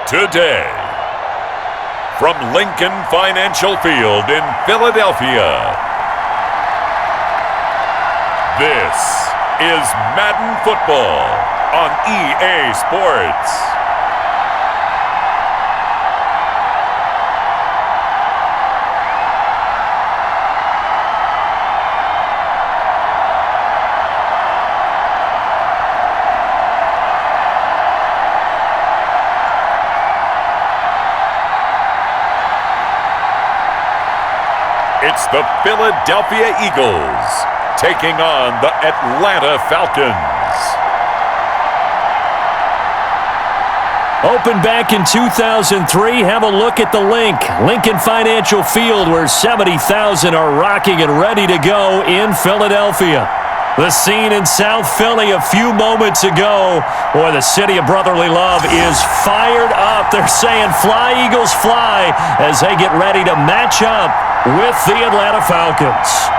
Today, from Lincoln Financial Field in Philadelphia, this is Madden Football on EA Sports. It's the Philadelphia Eagles taking on the Atlanta Falcons. Opened back in 2003, have a look at the Lincoln Financial Field, where 70,000 are rocking and ready to go in Philadelphia. The scene in South Philly a few moments ago, boy, the city of brotherly love is fired up. They're saying, "Fly, Eagles, fly," as they get ready to match up with the Atlanta Falcons.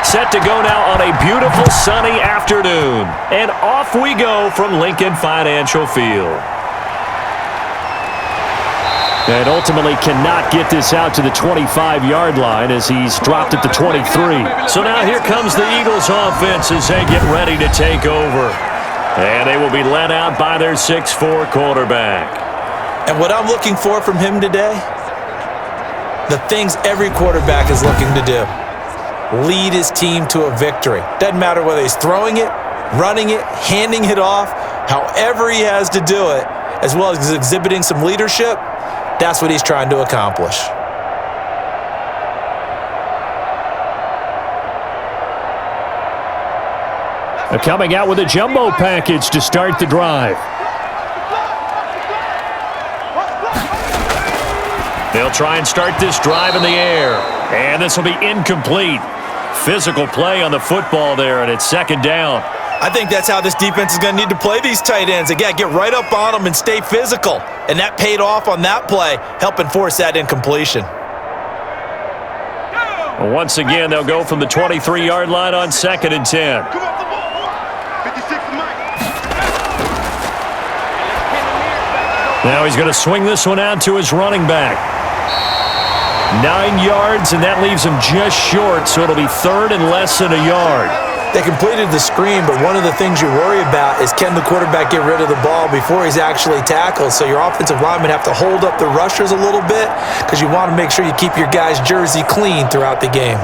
Set to go now on a beautiful sunny afternoon. And off we go from Lincoln Financial Field. And ultimately cannot get this out to the 25-yard line as he's dropped at the 23. So now here comes the Eagles offense as they get ready to take over. And they will be led out by their 6'4" quarterback. And what I'm looking for from him today, the things every quarterback is looking to do. Lead his team to a victory. Doesn't matter whether he's throwing it, running it, handing it off, however he has to do it, as well as exhibiting some leadership, that's what he's trying to accomplish. Coming out with a jumbo package to start the drive. They'll try and start this drive in the air, and this will be incomplete. Physical play on the football there, and it's second down. I think that's how this defense is going to need to play these tight ends. Again, get right up on them and stay physical. And that paid off on that play, helping force that incompletion. Well, once again, they'll go from the 23-yard line on 2nd and 10. Now he's going to swing this one out to his running back. 9 yards, and that leaves him just short, so it'll be third and less than a yard. They completed the screen, but one of the things you worry about is can the quarterback get rid of the ball before he's actually tackled? So your offensive linemen have to hold up the rushers a little bit because you want to make sure you keep your guy's jersey clean throughout the game.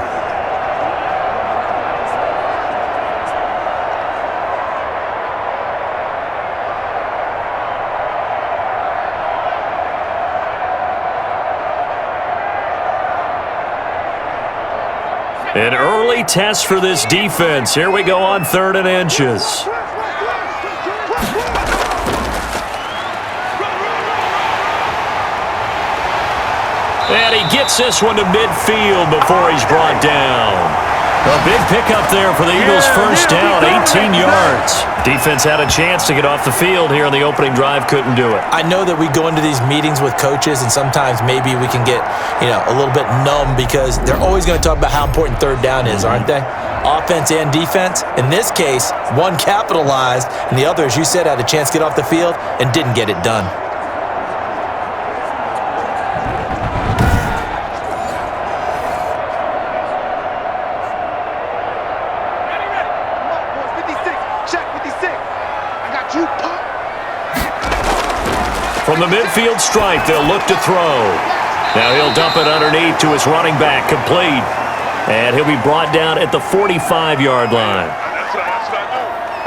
An early test for this defense. Here we go on 3rd and inches. And he gets this one to midfield before he's brought down. A big pickup there for the Eagles' first down, 18 yards. Defense had a chance to get off the field here in the opening drive, couldn't do it. I know that we go into these meetings with coaches, and sometimes maybe we can get, a little bit numb because they're always going to talk about how important third down is, aren't they? Offense and defense. In this case, one capitalized, and the other, as you said, had a chance to get off the field and didn't get it done. From the midfield stripe, they'll look to throw. Now he'll dump it underneath to his running back, complete. And he'll be brought down at the 45-yard line.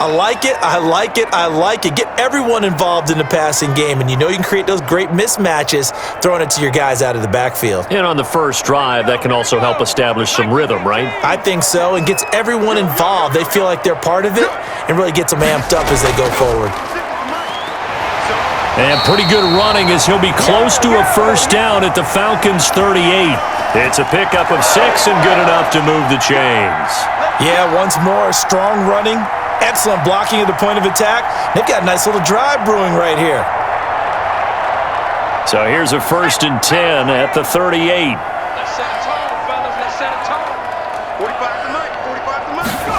I like it, I like it, I like it. Get everyone involved in the passing game, and you know you can create those great mismatches throwing it to your guys out of the backfield. And on the first drive, that can also help establish some rhythm, right? I think so, and gets everyone involved. They feel like they're part of it and really gets them amped up as they go forward. And pretty good running as he'll be close to a first down at the Falcons' 38. It's a pickup of 6 and good enough to move the chains. Yeah, once more, strong running, excellent blocking at the point of attack. They've got a nice little drive brewing right here. So here's a 1st and 10 at the 38. Let's set a tone, fellas. Let's set a tone. 45 to Mike. 45 to Mike. Go.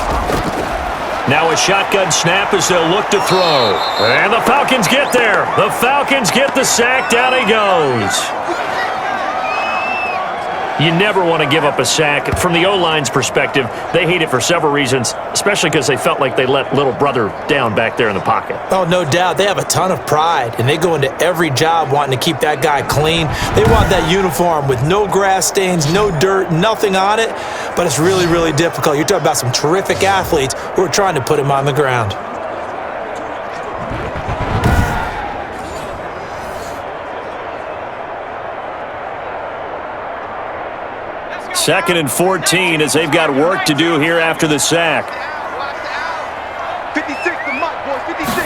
Now a shotgun snap as they'll look to throw. And the Falcons get there. The Falcons get the sack. Down he goes. You never want to give up a sack. From the O-line's perspective, they hate it for several reasons, especially because they felt like they let little brother down back there in the pocket. Oh, no doubt. They have a ton of pride, and they go into every job wanting to keep that guy clean. They want that uniform with no grass stains, no dirt, nothing on it, but it's really, really difficult. You're talking about some terrific athletes who are trying to put him on the ground. Second and 14 as they've got work to do here after the sack. 56 to Mike, boys. 56.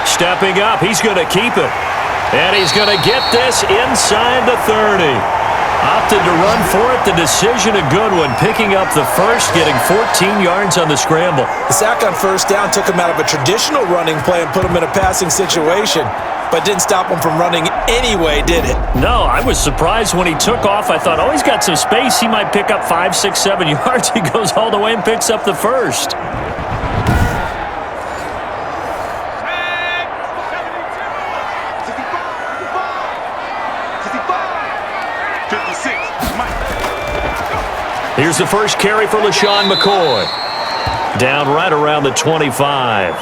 Stepping up, he's going to keep it. And he's going to get this inside the 30. Opted to run for it. The decision a good one. Picking up the first, getting 14 yards on the scramble. The sack on first down took him out of a traditional running play and put him in a passing situation, but didn't stop him from running anyway, did it? No, I was surprised when he took off. I thought, oh, he's got some space. He might pick up 5, 6, 7 yards. He goes all the way and picks up the first. Here's the first carry for LaShawn McCoy. Down right around the 25.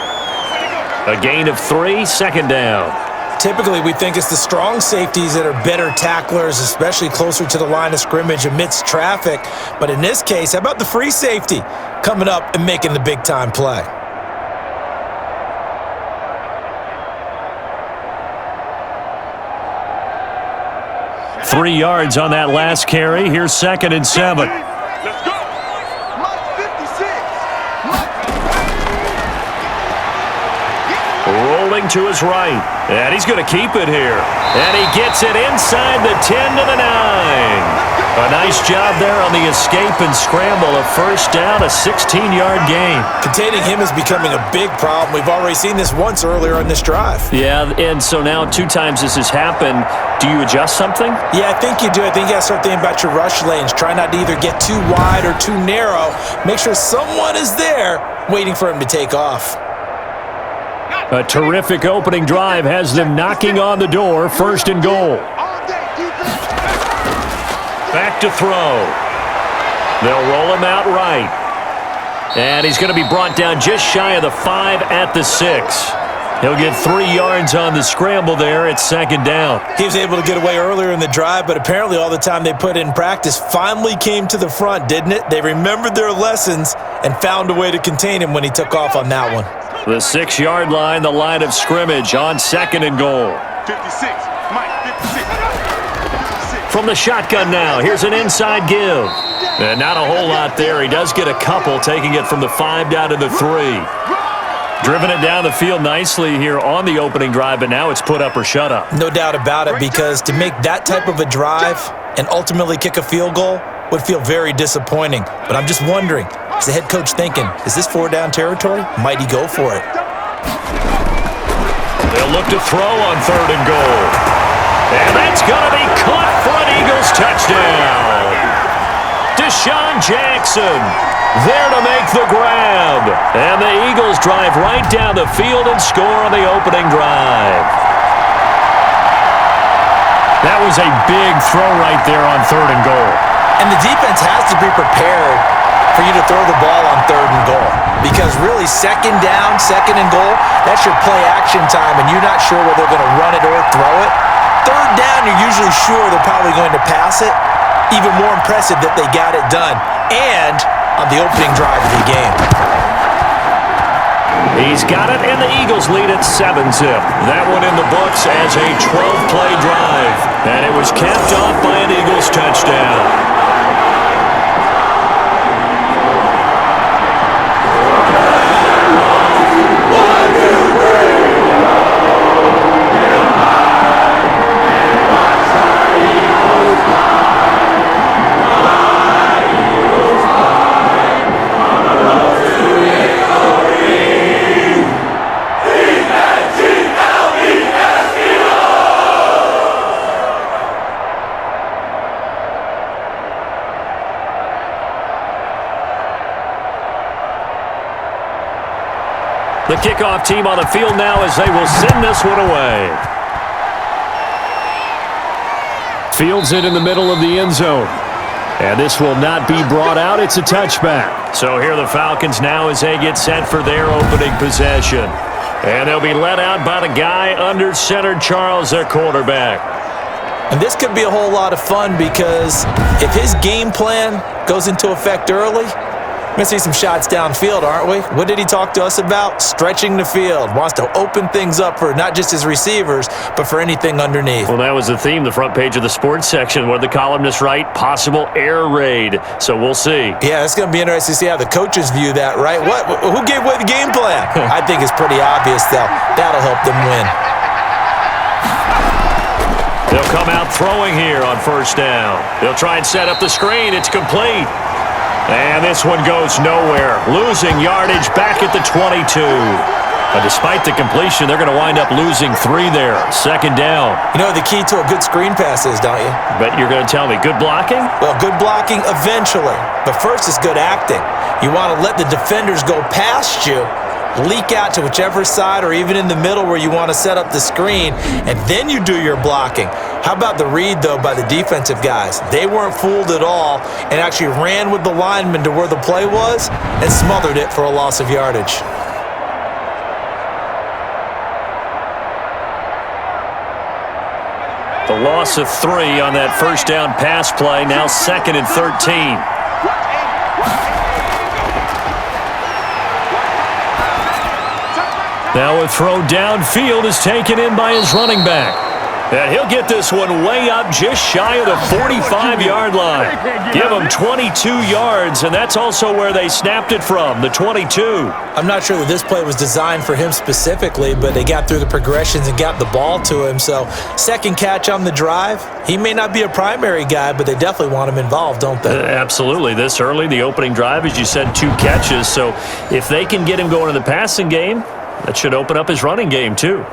A gain of 3, second down. Typically, we think it's the strong safeties that are better tacklers, especially closer to the line of scrimmage amidst traffic. But in this case, how about the free safety coming up and making the big-time play? Three yards on that last carry. Here's 2nd and 7. Let's go. Mike 56. Rolling to his right. And he's going to keep it here. And he gets it inside the 10 to the 9. A nice job there on the escape and scramble. A first down, a 16-yard gain. Containing him is becoming a big problem. We've already seen this once earlier in this drive. Yeah, and so now 2 times this has happened. Do you adjust something? Yeah, I think you do. I think you got to start thinking about your rush lanes. Try not to either get too wide or too narrow. Make sure someone is there waiting for him to take off. A terrific opening drive has them knocking on the door. 1st and goal. Back to throw. They'll roll him out right. And he's going to be brought down just shy of the 5 at the 6. He'll get 3 yards on the scramble there at 2nd down. He was able to get away earlier in the drive, but apparently all the time they put in practice finally came to the front, didn't it? They remembered their lessons and found a way to contain him when he took off on that one. The 6-yard line, the line of scrimmage on 2nd and goal. 56. Mike 56. From the shotgun now, here's an inside give. And not a whole lot there. He does get a couple, taking it from the 5 down to the 3. Driven it down the field nicely here on the opening drive, but now it's put up or shut up. No doubt about it, because to make that type of a drive and ultimately kick a field goal would feel very disappointing. But I'm just wondering, is the head coach thinking, is this 4-down territory? Might he go for it? They'll look to throw on 3rd and goal. And that's going to be caught for an Eagles touchdown. Deshaun Jackson there to make the grab. And the Eagles drive right down the field and score on the opening drive. That was a big throw right there on 3rd and goal. And the defense has to be prepared for you to throw the ball on 3rd and goal. Because really, 2nd down, 2nd and goal, that's your play action time, and you're not sure whether they're going to run it or throw it. 3rd down, you're usually sure they're probably going to pass it. Even more impressive that they got it done. And on the opening drive of the game. He's got it, and the Eagles lead at 7-zip. That one in the books as a 12-play drive. And it was capped off by an Eagles touchdown. The kickoff team on the field now as they will send this one away. Fields it in the middle of the end zone. And this will not be brought out. It's a touchback. So here are the Falcons now as they get set for their opening possession. And they'll be let out by the guy under center, Charles, their quarterback. And this could be a whole lot of fun because if his game plan goes into effect early, we're going to see some shots downfield, aren't we? What did he talk to us about? Stretching the field. Wants to open things up for not just his receivers, but for anything underneath. Well, that was the theme, the front page of the sports section, where the columnists write possible air raid. So we'll see. Yeah, it's going to be interesting to see how the coaches view that, right? Who gave away the game plan? I think it's pretty obvious, though. That'll help them win. They'll come out throwing here on first down. They'll try and set up the screen. It's complete. And this one goes nowhere. Losing yardage back at the 22. But despite the completion, they're going to wind up losing 3 there. Second down. You know what the key to a good screen pass is, don't you? Bet you're going to tell me. Good blocking? Well, good blocking eventually. But first is good acting. You want to let the defenders go past you, leak out to whichever side or even in the middle where you want to set up the screen, and then you do your blocking. How about the read, though, by the defensive guys? They weren't fooled at all and actually ran with the lineman to where the play was and smothered it for a loss of yardage. The loss of 3 on that first down pass play, now 2nd and 13. Now a throw downfield is taken in by his running back. And he'll get this one way up just shy of the 45-yard line. Give him 22 yards, and that's also where they snapped it from, the 22. I'm not sure that this play was designed for him specifically, but they got through the progressions and got the ball to him. So second catch on the drive. He may not be a primary guy, but they definitely want him involved, don't they? Absolutely. This early, the opening drive, as you said, 2 catches. So if they can get him going in the passing game, that should open up his running game too.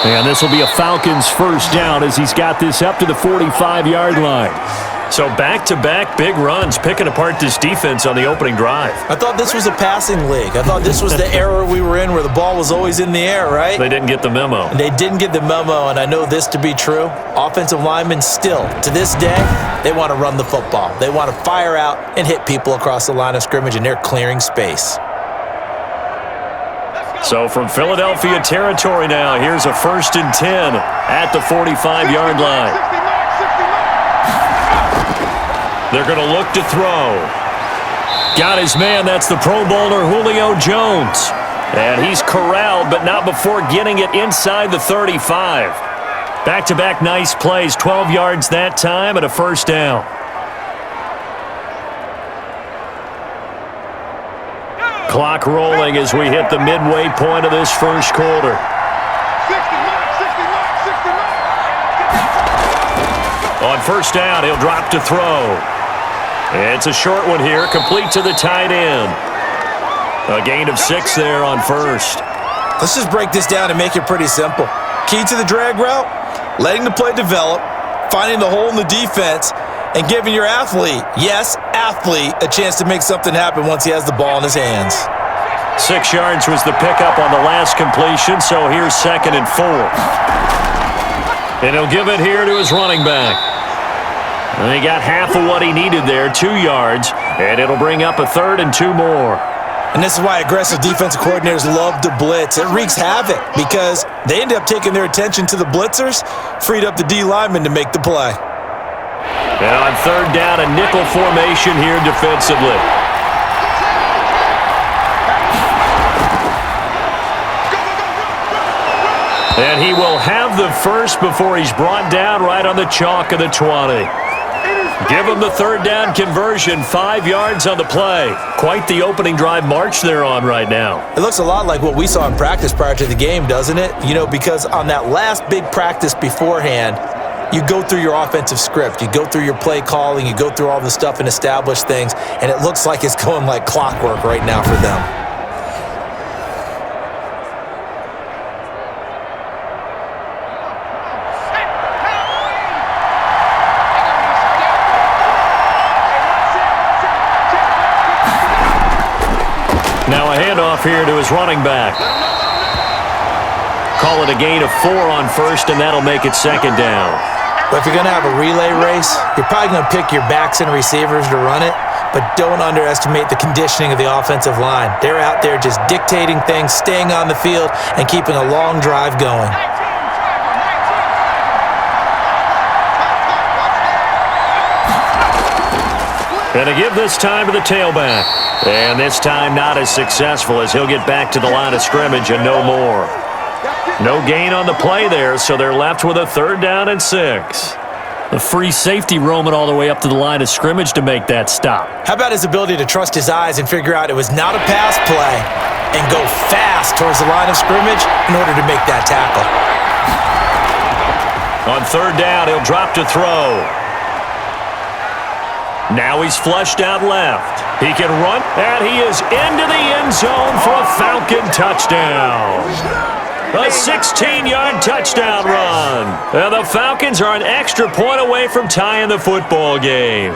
And this will be a Falcons first down as he's got this up to the 45-yard line. So back-to-back big runs picking apart this defense on the opening drive. I thought this was a passing league. I thought this was the era we were in where the ball was always in the air, right? They didn't get the memo. And they didn't get the memo, and I know this to be true. Offensive linemen still, to this day, they want to run the football. They want to fire out and hit people across the line of scrimmage, and they're clearing space. So from Philadelphia territory now, here's a 1st and 10 at the 45-yard line. They're going to look to throw. Got his man. That's the Pro Bowler Julio Jones. And he's corralled, but not before getting it inside the 35. Back-to-back nice plays, 12 yards that time and a first down. Clock rolling as we hit the midway point of this first quarter. On first down, he'll drop to throw. It's a short one here, complete to the tight end. A gain of 6 there on first. Let's just break this down and make it pretty simple. Key to the drag route, letting the play develop, finding the hole in the defense, and giving your athlete, yes, athlete, a chance to make something happen once he has the ball in his hands. 6 yards was the pickup on the last completion, so here's 2nd and 4. And he'll give it here to his running back. And he got half of what he needed there, 2 yards, and it'll bring up a 3rd and 2 more. And this is why aggressive defensive coordinators love to blitz. It wreaks havoc because they end up taking their attention to the blitzers, freed up the D lineman to make the play. And on 3rd down, a nickel formation here defensively. And he will have the first before he's brought down right on the chalk of the 20. Give him the 3rd down conversion, 5 yards on the play. Quite the opening drive march they're on right now. It looks a lot like what we saw in practice prior to the game, doesn't it? You know, because on that last big practice beforehand, you go through your offensive script, you go through your play calling, you go through all the stuff and establish things, and it looks like it's going like clockwork right now for them. Handoff here to his running back. Call it a gain of 4 on first, and that'll make it second down. But if you're going to have a relay race, you're probably going to pick your backs and receivers to run it, but don't underestimate the conditioning of the offensive line. They're out there just dictating things, staying on the field, and keeping a long drive going. And to give this time to the tailback. And this time not as successful as he'll get back to the line of scrimmage and no more. No gain on the play there, so they're left with a 3rd down and 6. A free safety roaming all the way up to the line of scrimmage to make that stop. How about his ability to trust his eyes and figure out it was not a pass play and go fast towards the line of scrimmage in order to make that tackle. On 3rd down, he'll drop to throw. Now he's flushed out left. He can run, and he is into the end zone for a Falcon touchdown. A 16-yard touchdown run. And the Falcons are an extra point away from tying the football game.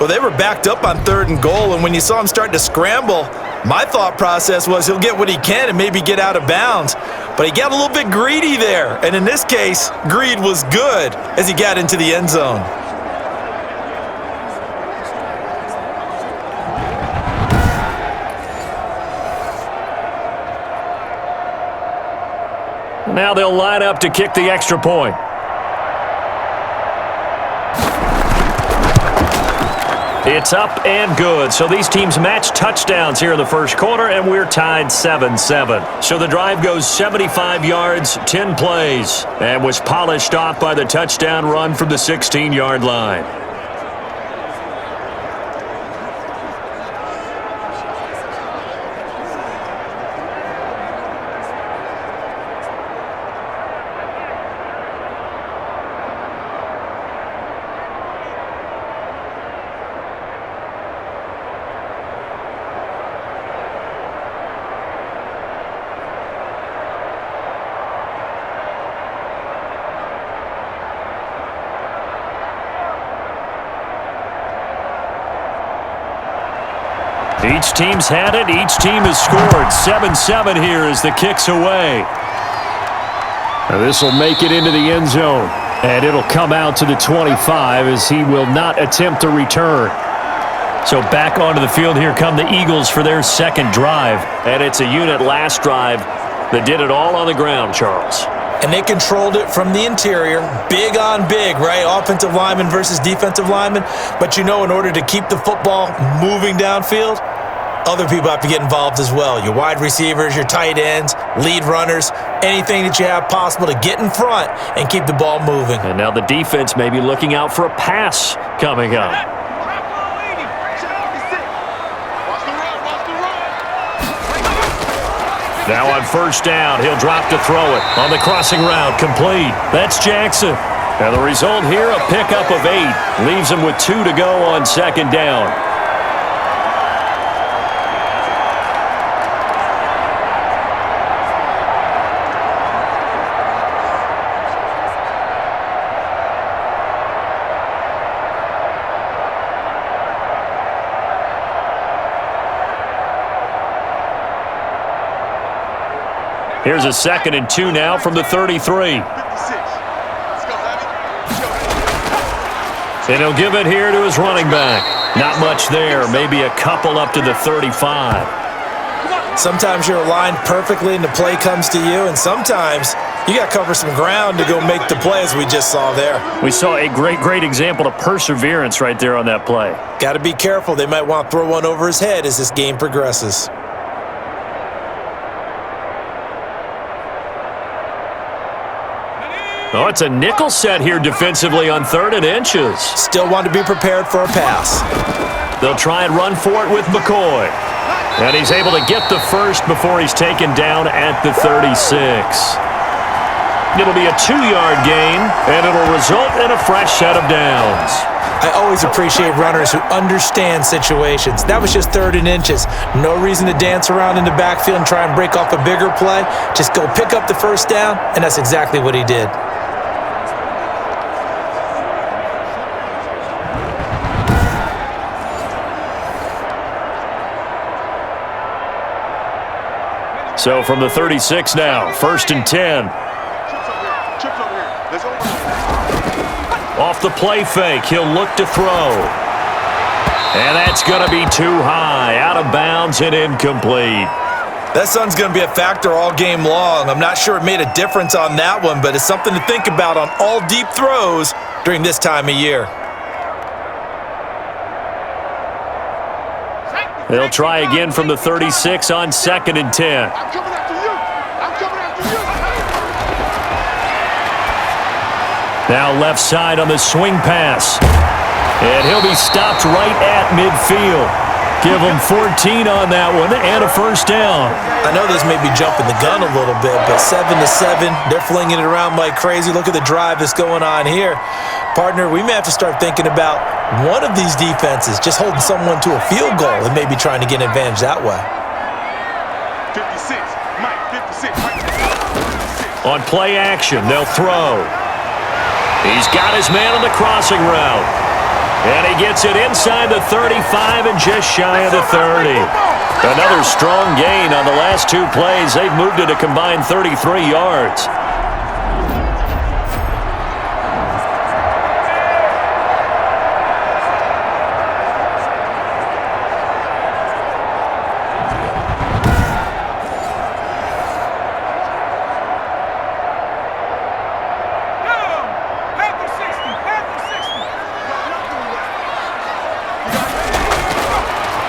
Well, they were backed up on 3rd and goal, and when you saw him start to scramble, my thought process was he'll get what he can and maybe get out of bounds. But he got a little bit greedy there, and in this case, greed was good as he got into the end zone. Now they'll line up to kick the extra point. It's up and good. So these teams match touchdowns here in the first quarter, and we're tied 7-7. So the drive goes 75 yards, 10 plays, and was polished off by the touchdown run from the 16-yard line. Each team's had it. Each team has scored. 7-7 here as the kick's away. This will make it into the end zone. And it'll come out to the 25 as he will not attempt to return. So back onto the field, here come the Eagles for their second drive. And it's a unit last drive that did it all on the ground, Charles. And they controlled it from the interior, big on big, right? Offensive lineman versus defensive lineman. But you know, in order to keep the football moving downfield, other people have to get involved as well. Your wide receivers, your tight ends, lead runners, anything that you have possible to get in front and keep the ball moving. And now the defense may be looking out for a pass coming up. Now on 1st down, he'll drop to throw it. On the crossing route, complete. That's Jackson. And the result here, a pickup of 8. Leaves him with 2 to go on 2nd down. Here's a 2nd and 2 now from the 33. And he'll give it here to his running back. Not much there, maybe a couple up to the 35. Sometimes you're aligned perfectly and the play comes to you, and sometimes you got to cover some ground to go make the play, as we just saw there. We saw a great example of perseverance right there on that play. Got to be careful. They might want to throw one over his head as this game progresses. Oh, it's a nickel set here defensively on 3rd and inches. Still want to be prepared for a pass. They'll try and run for it with McCoy. And he's able to get the first before he's taken down at the 36. It'll be a 2-yard gain, and it'll result in a fresh set of downs. I always appreciate runners who understand situations. That was just 3rd and inches. No reason to dance around in the backfield and try and break off a bigger play. Just go pick up the 1st down, and that's exactly what he did. So from the 36 now, 1st and 10. Chips over here. Let's go. Off the play fake, he'll look to throw. And that's going to be too high, out of bounds and incomplete. That sun's going to be a factor all game long. I'm not sure it made a difference on that one, but it's something to think about on all deep throws during this time of year. They'll try again from the 36 on 2nd and 10. I'm coming after you. I'm coming after you. Now left side on the swing pass. And he'll be stopped right at midfield. Give him 14 on that one and a first down. I know this may be jumping the gun a little bit, but 7-7, they're flinging it around like crazy. Look at the drive that's going on here. Partner, we may have to start thinking about one of these defenses just holding someone to a field goal and maybe trying to get an advantage that way. 56. Mike, 56. Mike. On play action, they'll throw. He's got his man on the crossing route. And he gets it inside the 35 and just shy of the 30. Another strong gain on the last 2 plays. They've moved it a combined 33 yards.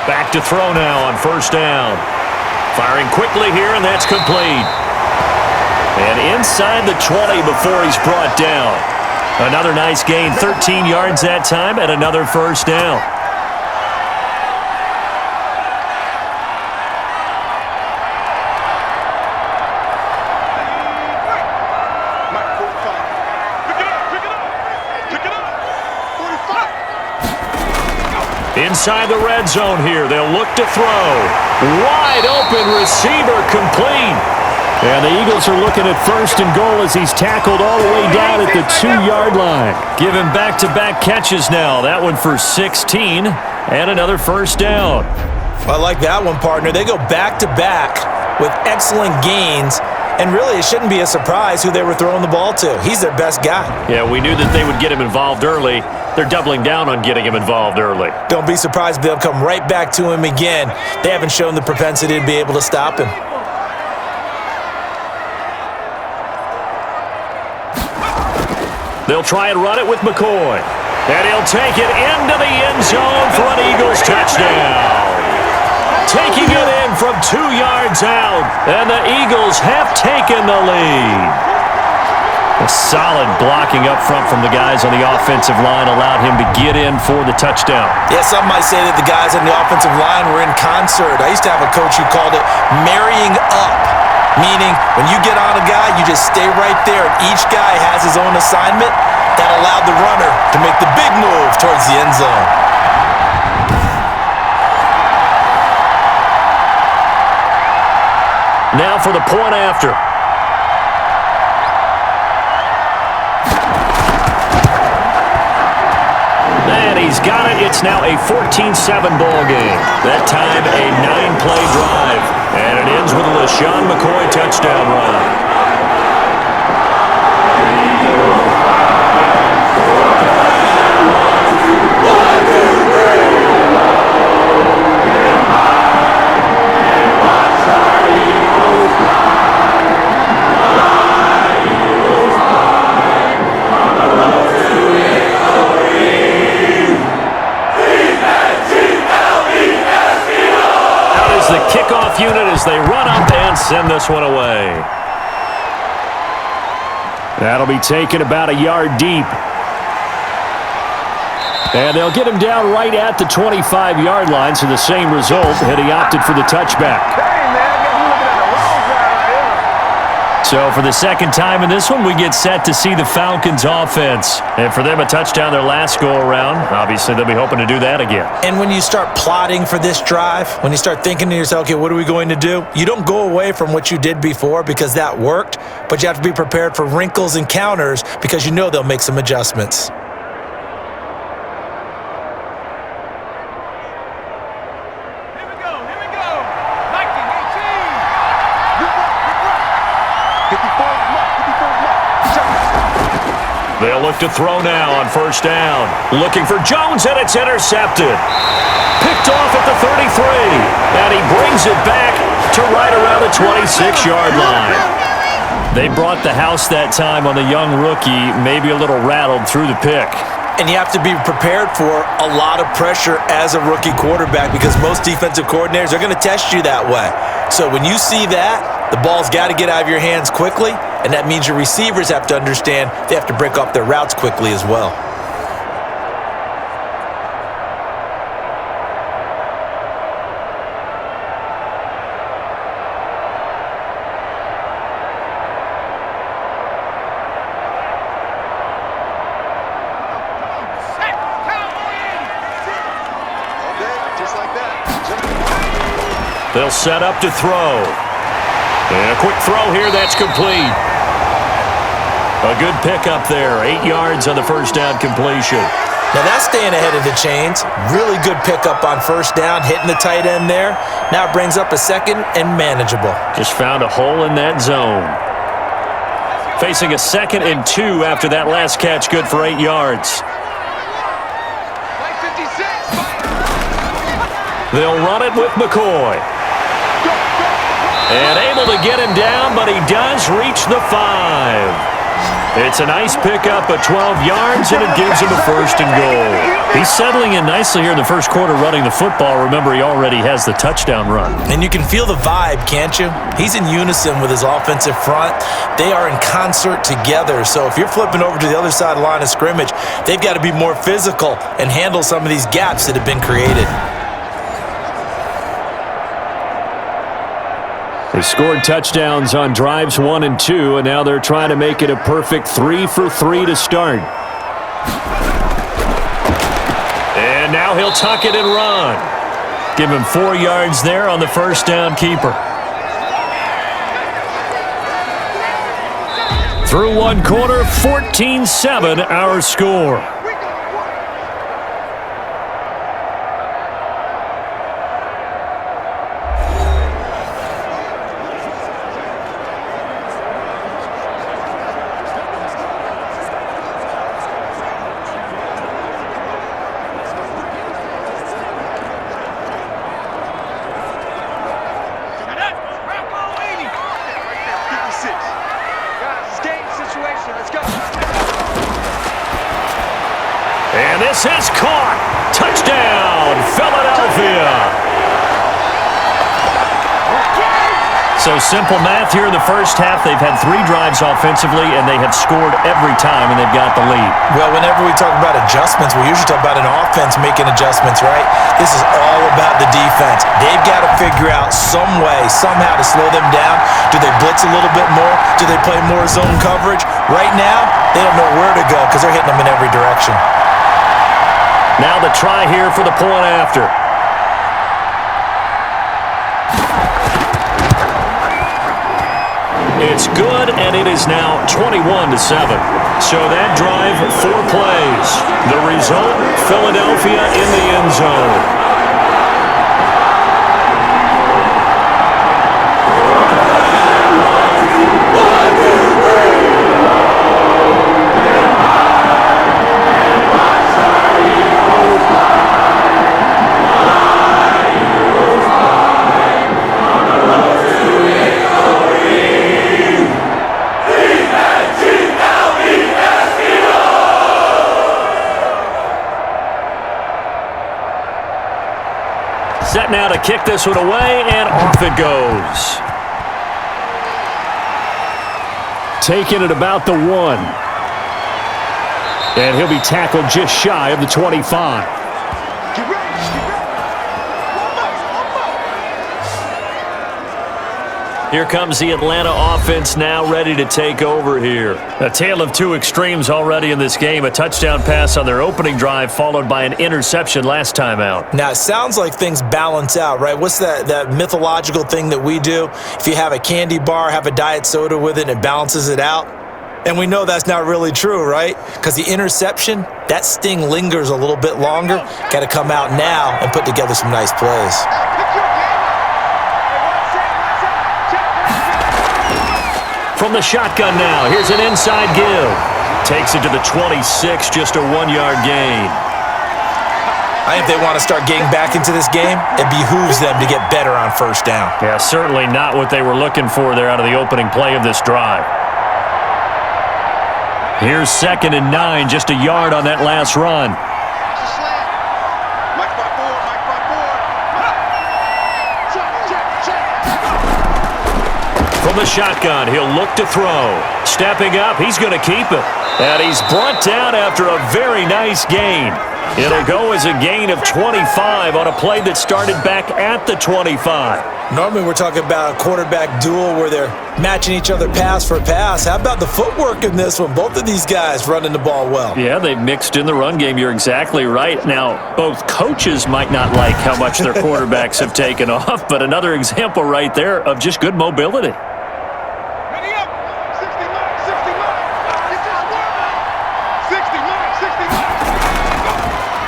Back to throw now on 1st down. Firing quickly here, and that's complete. And inside the 20 before he's brought down. Another nice gain, 13 yards that time, and another first down. Mike, 45. Pick it up. Pick it up. Pick it up. 45. Inside the red zone here, they'll look to throw. Wide open receiver complete. And the Eagles are looking at 1st and goal as he's tackled all the way down at the 2-yard line. Give him back-to-back catches now. That one for 16 and another first down. I like that one, partner. They go back-to-back with excellent gains. And really, it shouldn't be a surprise who they were throwing the ball to. He's their best guy. Yeah, we knew that they would get him involved early. They're doubling down on getting him involved early. Don't be surprised if they'll come right back to him again. They haven't shown the propensity to be able to stop him. They'll try and run it with McCoy. And he'll take it into the end zone for an Eagles touchdown. Taking it in from 2 yards out, and the Eagles have taken the lead. A solid blocking up front from the guys on the offensive line allowed him to get in for the touchdown. Yeah, some might say that the guys on the offensive line were in concert. I used to have a coach who called it marrying up, meaning when you get on a guy, you just stay right there, and each guy has his own assignment. That allowed the runner to make the big move towards the end zone. Now for the point after. And he's got it. It's now a 14-7 ball game. That time a 9-play drive. And it ends with a LaShawn McCoy touchdown run. The kickoff unit as they run up and send this one away. That'll be taken about a yard deep. And they'll get him down right at the 25-yard line, so the same result, and he opted for the touchback. So for the second time in this one, we get set to see the Falcons offense. And for them, a touchdown their last go-around. Obviously, they'll be hoping to do that again. And when you start plotting for this drive, when you start thinking to yourself, okay, what are we going to do? You don't go away from what you did before because that worked, but you have to be prepared for wrinkles and counters because you know they'll make some adjustments. They'll look to throw now on first down. Looking for Jones, and it's intercepted. Picked off at the 33. And he brings it back to right around the 26-yard line. They brought the house that time on the young rookie, maybe a little rattled through the pick. And you have to be prepared for a lot of pressure as a rookie quarterback because most defensive coordinators are going to test you that way. So when you see that, the ball's got to get out of your hands quickly, and that means your receivers have to understand they have to break off their routes quickly as well. They'll set up to throw. And a quick throw here, that's complete. A good pickup there, 8 yards on the first down completion. Now that's staying ahead of the chains. Really good pickup on first down, hitting the tight end there. Now it brings up a second and manageable. Just found a hole in that zone. Facing a 2nd and 2 after that last catch, good for 8 yards. They'll run it with McCoy. And able to get him down, but he does reach the 5. It's a nice pickup of 12 yards, and it gives him a 1st and goal. He's settling in nicely here in the first quarter running the football. Remember, he already has the touchdown run. And you can feel the vibe, can't you? He's in unison with his offensive front. They are in concert together. So if you're flipping over to the other side of the line of scrimmage, they've got to be more physical and handle some of these gaps that have been created. They scored touchdowns on drives 1 and 2, and now they're trying to make it a perfect 3 for 3 to start. And now he'll tuck it and run. Give him 4 yards there on the first down keeper. Through one quarter, 14-7 our score. And this is caught. Touchdown, Philadelphia. So simple math here in the first half. They've had 3 drives offensively, and they have scored every time, and they've got the lead. Well, whenever we talk about adjustments, we usually talk about an offense making adjustments, right? This is all about the defense. They've got to figure out some way, somehow to slow them down. Do they blitz a little bit more? Do they play more zone coverage? Right now, they don't know where to go because they're hitting them in every direction. Now the try here for the point after. It's good, and it is now 21-7. So that drive, 4 plays. The result, Philadelphia in the end zone. Set now to kick this one away, and off it goes. Taking it about the 1. And he'll be tackled just shy of the 25. Here comes the Atlanta offense now ready to take over here. A tale of 2 extremes already in this game. A touchdown pass on their opening drive followed by an interception last time out. Now, it sounds like things balance out, right? What's that mythological thing that we do? If you have a candy bar, have a diet soda with it, and it balances it out. And we know that's not really true, right? Because the interception, that sting lingers a little bit longer. Got to come out now and put together some nice plays. From the shotgun now, here's an inside give. Takes it to the 26, just a 1-yard gain. I think if they want to start getting back into this game, it behooves them to get better on first down. Yeah, certainly not what they were looking for there out of the opening play of this drive. Here's 2nd and 9, just a yard on that last run. From the shotgun, he'll look to throw. Stepping up, he's going to keep it. And he's brought down after a very nice gain. It'll go as a gain of 25 on a play that started back at the 25. Normally we're talking about a quarterback duel where they're matching each other pass for pass. How about the footwork in this one? Both of these guys running the ball well. Yeah, they've mixed in the run game. You're exactly right. Now, both coaches might not like how much their quarterbacks have taken off, but another example right there of just good mobility.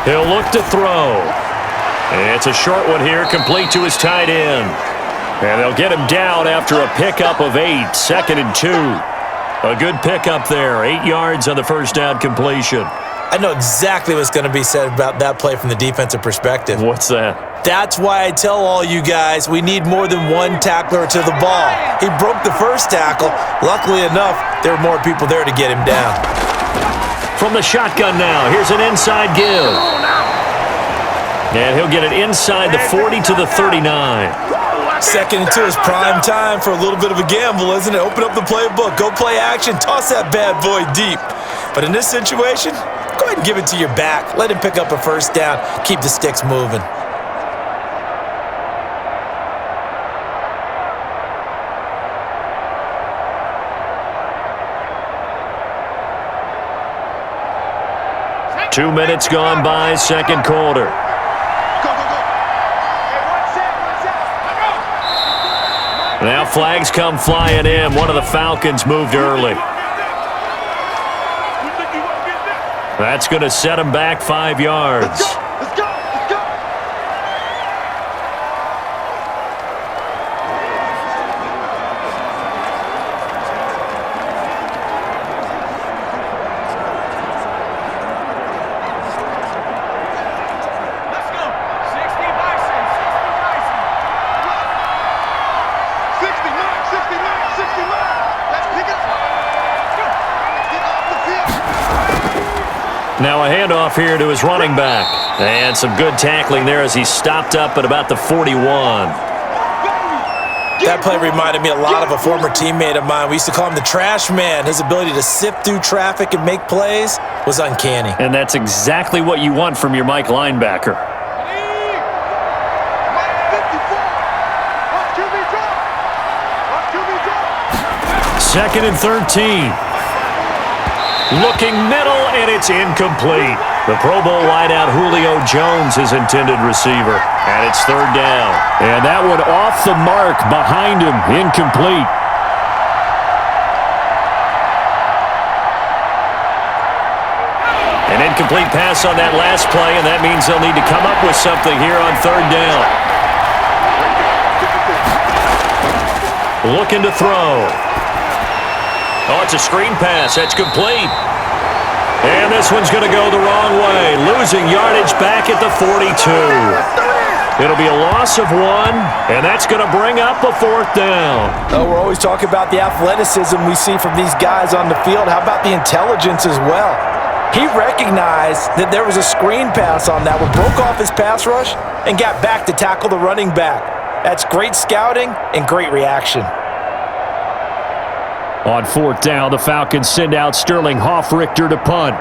He'll look to throw. It's a short one here, complete to his tight end. And they'll get him down after a pickup of 8, 2nd and 2. A good pickup there, 8 yards on the first down completion. I know exactly what's going to be said about that play from the defensive perspective. What's that? That's why I tell all you guys we need more than one tackler to the ball. He broke the first tackle. Luckily enough, there were more people there to get him down. From the shotgun now, here's an inside give. And he'll get it inside the 40 to the 39. 2nd and 2 is prime time for a little bit of a gamble, isn't it? Open up the playbook, go play action, toss that bad boy deep. But in this situation, go ahead and give it to your back. Let him pick up a first down, keep the sticks moving. Two minutes gone by, second quarter. Now flags come flying in. One of the Falcons moved early. That's going to set him back 5 yards. Now a handoff here to his running back. And some good tackling there as he stopped up at about the 41. That play reminded me a lot of a former teammate of mine. We used to call him the trash man. His ability to sift through traffic and make plays was uncanny. And that's exactly what you want from your Mike linebacker. Second and 13. Looking middle, and it's incomplete. The Pro Bowl wideout Julio Jones, his intended receiver. And it's third down. And that one off the mark behind him, incomplete. An incomplete pass on that last play, and that means they'll need to come up with something here on third down. Looking to throw. Oh, it's a screen pass. That's complete. And this one's going to go the wrong way. Losing yardage back at the 42. It'll be a loss of 1, and that's going to bring up a fourth down. Oh, we're always talking about the athleticism we see from these guys on the field. How about the intelligence as well? He recognized that there was a screen pass on that one, broke off his pass rush, and got back to tackle the running back. That's great scouting and great reaction. On fourth down, the Falcons send out Sterling Hoffrichter to punt.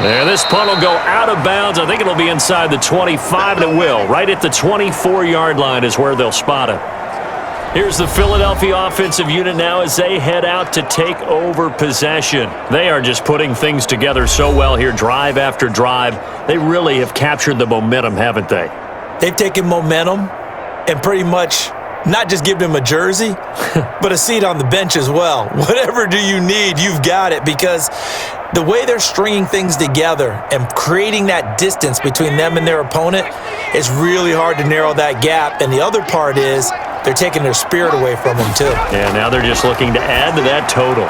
And this punt will go out of bounds. I think it'll be inside the 25, and it will. Right at the 24-yard line is where they'll spot it. Here's the Philadelphia offensive unit now as they head out to take over possession. They are just putting things together so well here, drive after drive. They really have captured the momentum, haven't they? They've taken momentum and pretty much not just given him a jersey, but a seat on the bench as well. Whatever do you need, you've got it, because the way they're stringing things together and creating that distance between them and their opponent is really hard to narrow that gap. And the other part is they're taking their spirit away from him, too. And now they're just looking to add to that total.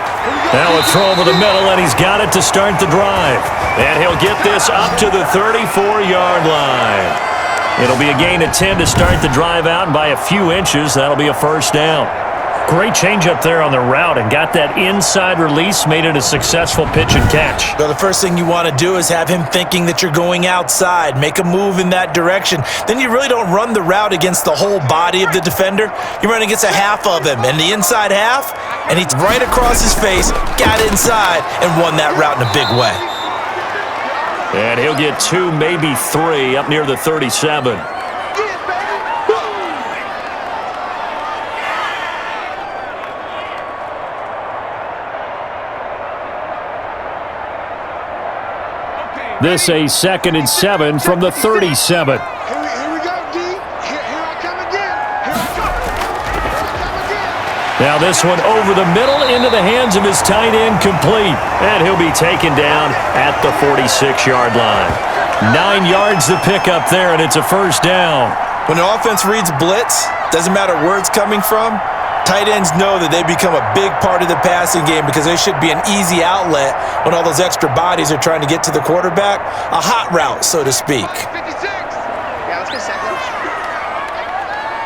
Now a throw over the middle, and he's got it to start the drive. And he'll get this up to the 34-yard line. It'll be a gain of 10 to start the drive out, and by a few inches, that'll be a first down. Great change up there on the route and got that inside release, made it a successful pitch and catch. So the first thing you want to do is have him thinking that you're going outside, make a move in that direction. Then you really don't run the route against the whole body of the defender. You run against a half of him, and the inside half, and he's right across his face, got inside, and won that route in a big way. And he'll get 2, maybe 3, up near the 37. This a 2nd and 7 from the 37. Here we go, D. Here I come again. Here I come again. Now this one over the middle into the hands of his tight end, complete. And he'll be taken down at the 46-yard line. 9 yards to pick up there, and it's a first down. When the offense reads blitz, doesn't matter where it's coming from, tight ends know that they become a big part of the passing game because they should be an easy outlet when all those extra bodies are trying to get to the quarterback. A hot route, so to speak. 56. Yeah, let's get second.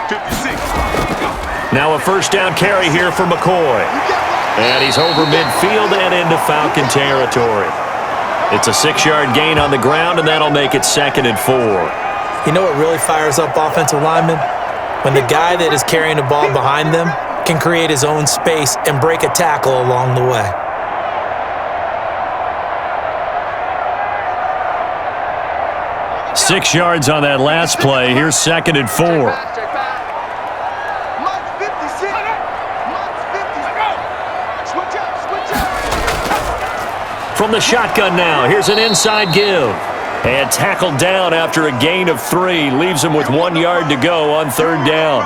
56. Now a first down carry here for McCoy. And he's over midfield and into Falcon territory. It's a 6-yard gain on the ground, and that'll make it 2nd and 4. You know what really fires up offensive linemen? When the guy that is carrying the ball behind them can create his own space and break a tackle along the way. Six yards on that last play. Here's 2nd and 4. From the shotgun now, here's an inside give. And tackled down after a gain of 3. Leaves him with 1 yard to go on 3rd down.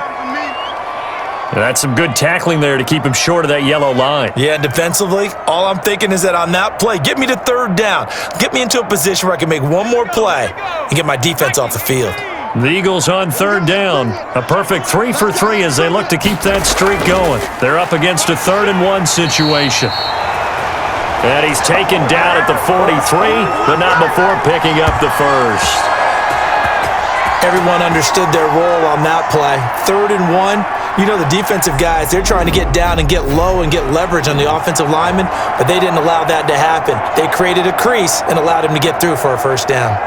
That's some good tackling there to keep him short of that yellow line. Yeah, defensively, all I'm thinking is that on that play, get me to 3rd down. Get me into a position where I can make one more play and get my defense off the field. The Eagles on 3rd down. A perfect 3 for 3 as they look to keep that streak going. They're up against a 3rd and 1 situation. And he's taken down at the 43, but not before picking up the first. Everyone understood their role on that play. 3rd and 1. You know, the defensive guys, they're trying to get down and get low and get leverage on the offensive lineman, but they didn't allow that to happen. They created a crease and allowed him to get through for a first down.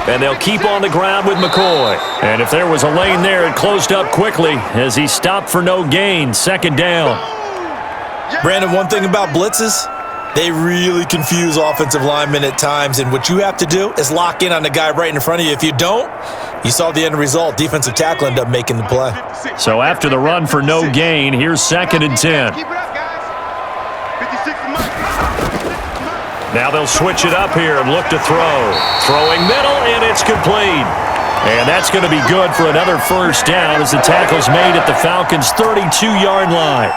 And they'll keep on the ground with McCoy. And if there was a lane there, it closed up quickly as he stopped for no gain. 2nd down. Brandon, one thing about blitzes, they really confuse offensive linemen at times. And what you have to do is lock in on the guy right in front of you. If you don't, you saw the end result. Defensive tackle ended up making the play. So after the run for no gain, here's 2nd and 10. Keep it up, guys. 56 to Mike. Now they'll switch it up here and look to throw. Throwing middle, and it's complete. And that's going to be good for another first down as the tackle's made at the Falcons' 32-yard line.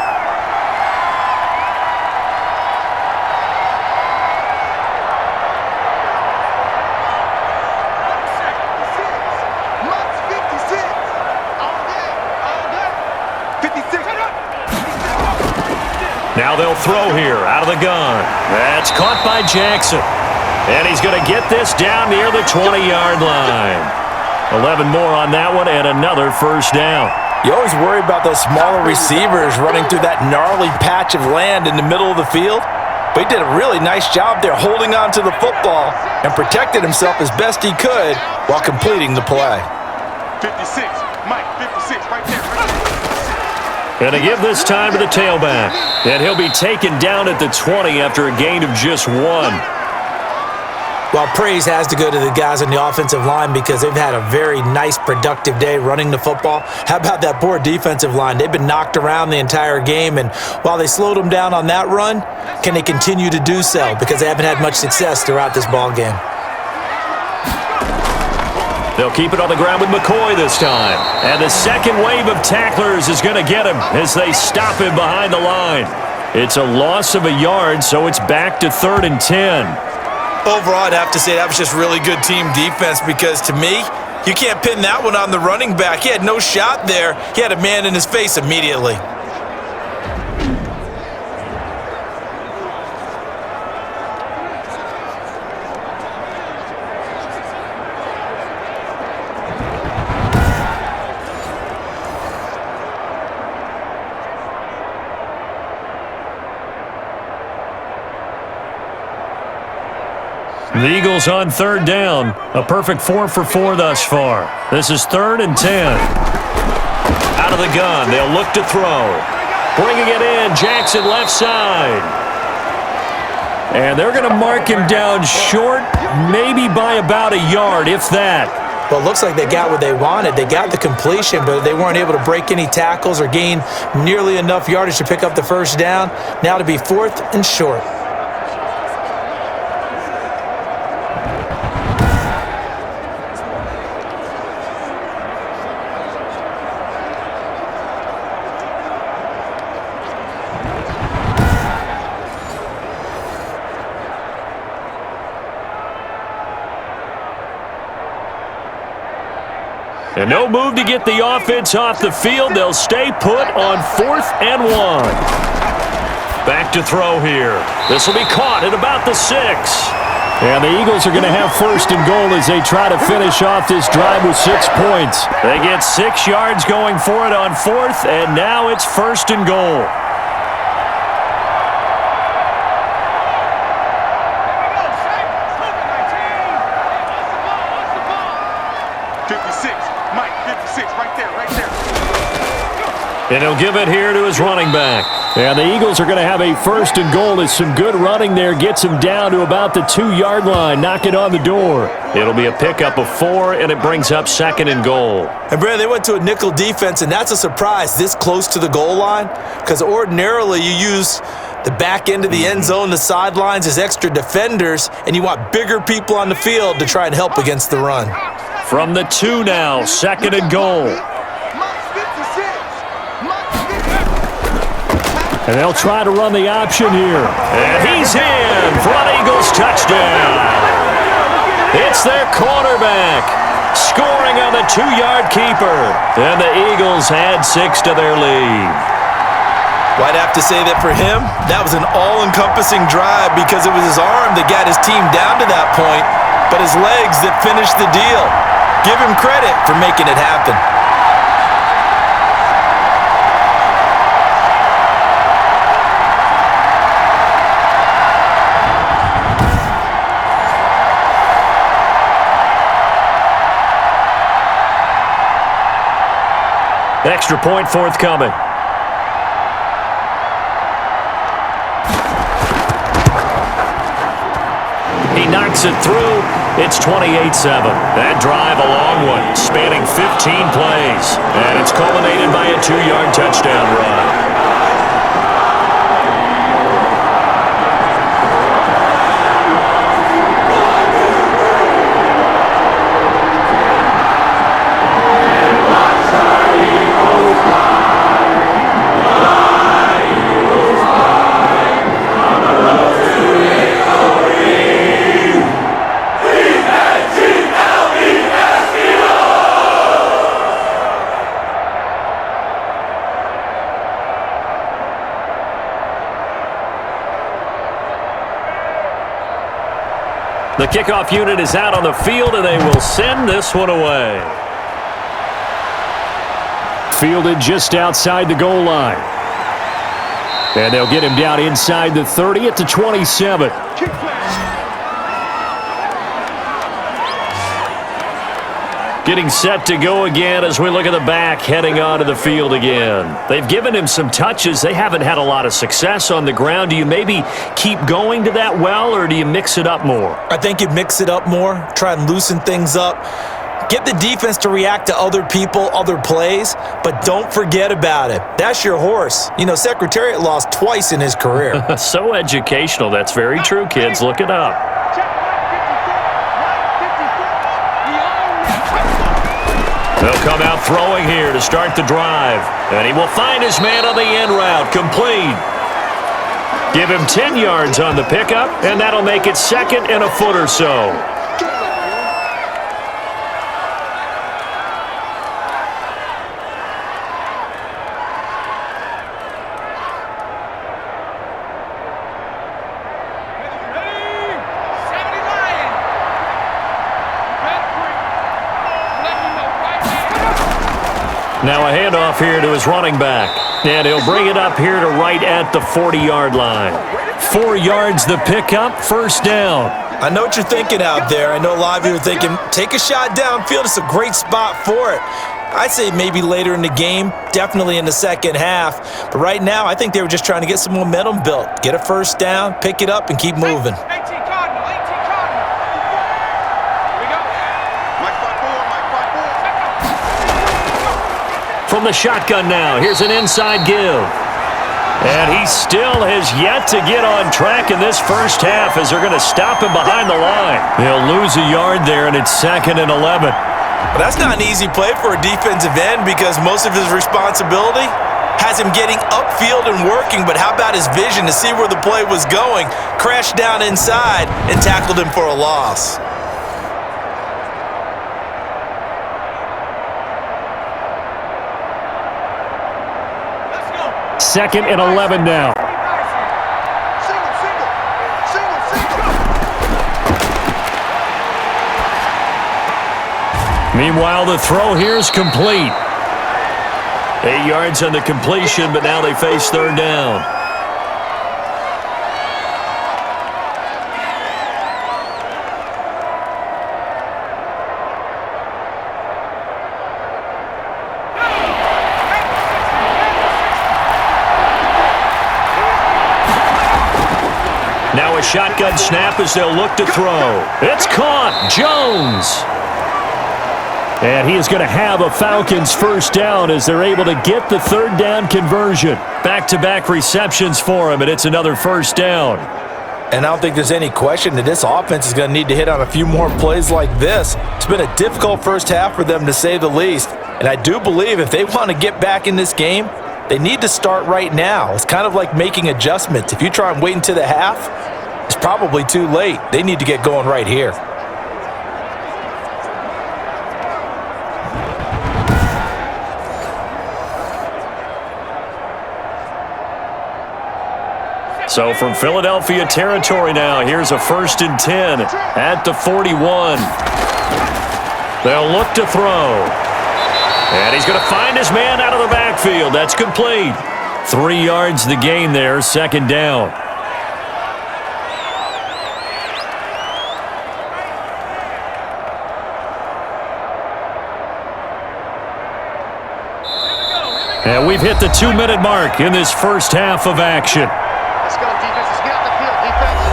Now they'll throw here out of the gun. That's caught by Jackson. And he's going to get this down near the 20-yard line. 11 more on that one and another first down. You always worry about those smaller receivers running through that gnarly patch of land in the middle of the field. But he did a really nice job there holding on to the football and protected himself as best he could while completing the play. 56, Mike, 56, right there. And to give this time to the tailback. And he'll be taken down at the 20 after a gain of just 1. Well, praise has to go to the guys on the offensive line because they've had a very nice, productive day running the football. How about that poor defensive line? They've been knocked around the entire game, and while they slowed them down on that run, can they continue to do so? Because they haven't had much success throughout this ball game. They'll keep it on the ground with McCoy this time. And the second wave of tacklers is going to get him as they stop him behind the line. It's a loss of a yard, so it's back to 3rd and 10. Overall, I'd have to say that was just really good team defense because, to me, you can't pin that one on the running back. He had no shot there. He had a man in his face immediately. The Eagles on 3rd down. A perfect 4 for 4 thus far. This is 3rd and 10. Out of the gun. They'll look to throw. Bringing it in. Jackson left side. And they're going to mark him down short, maybe by about a yard, if that. Well, it looks like they got what they wanted. They got the completion, but they weren't able to break any tackles or gain nearly enough yardage to pick up the first down. Now to be 4th and short. And no move to get the offense off the field. They'll stay put on 4th and 1. Back to throw here. This will be caught at about the 6. And the Eagles are going to have 1st and goal as they try to finish off this drive with 6 points. They get 6 yards going for it on 4th, and now it's 1st and goal. And he'll give it here to his running back. And the Eagles are going to have a 1st and goal as some good running there gets him down to about the 2-yard line. Knock it on the door. It'll be a pickup of 4, and it brings up 2nd and goal. And, Brad, they went to a nickel defense, and that's a surprise this close to the goal line because ordinarily you use the back end of the end zone, the sidelines as extra defenders, and you want bigger people on the field to try and help against the run. From the 2 now, 2nd and goal. And they'll try to run the option here. And he's in for an Eagles touchdown. It's their quarterback scoring on the 2-yard keeper. And the Eagles add 6 to their lead. Well, I'd have to say that for him, that was an all-encompassing drive because it was his arm that got his team down to that point, but his legs that finished the deal. Give him credit for making it happen. Extra point forthcoming. He knocks it through. It's 28-7. That drive a long one, spanning 15 plays. And it's culminated by a 2-yard touchdown run. The kickoff unit is out on the field, and they will send this one away. Fielded just outside the goal line. And they'll get him down inside the 30 at the 27. Getting set to go again as we look at the back heading onto the field again. They've given him some touches. They haven't had a lot of success on the ground. Do you maybe keep going to that well, or do you mix it up more? I think you mix it up more, try and loosen things up. Get the defense to react to other people, other plays, but don't forget about it. That's your horse. You know, Secretariat lost twice in his career. So educational. That's very true, kids. Look it up. They'll come out throwing here to start the drive. And he will find his man on the end route. Complete. Give him 10 yards on the pickup, and that'll make it 2nd and a foot or so. Now a handoff here to his running back. And he'll bring it up here to right at the 40-yard line. 4 yards the pickup, first down. I know what you're thinking out there. I know a lot of you are thinking, take a shot downfield. It's a great spot for it. I'd say maybe later in the game, definitely in the second half. But right now, I think they were just trying to get some momentum built. Get a first down, pick it up, and keep moving. From the shotgun now, here's an inside give. And he still has yet to get on track in this first half as they're going to stop him behind the line. They'll lose a yard there, and it's 2nd and 11. But that's not an easy play for a defensive end because most of his responsibility has him getting upfield and working. But how about his vision to see where the play was going? Crashed down inside and tackled him for a loss. 2nd and 11 now. Meanwhile, the throw here is complete. 8 yards on the completion, but now they face third down. Now a shotgun snap as they'll look to throw. It's caught. Jones. And he is going to have a Falcons first down as they're able to get the third down conversion. Back-to-back receptions for him, and it's another first down. And I don't think there's any question that this offense is going to need to hit on a few more plays like this. It's been a difficult first half for them, to say the least. And I do believe if they want to get back in this game, they need to start right now. It's kind of like making adjustments. If you try and wait until the half, it's probably too late. They need to get going right here. So from Philadelphia territory now, here's a 1st and 10 at the 41. They'll look to throw. And he's going to find his man out of the backfield. That's complete. 3 yards the gain there, 2nd down. And we've hit the 2-minute mark in this first half of action. Let's go, defense. Let's get out the field, defense.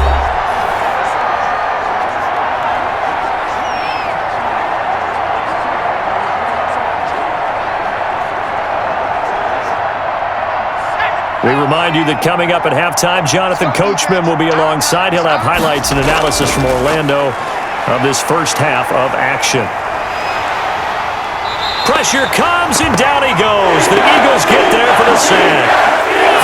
We remind you that coming up at halftime, Jonathan Coachman will be alongside. He'll have highlights and analysis from Orlando of this first half of action. Pressure comes, and down he goes. The Eagles get there for the sack.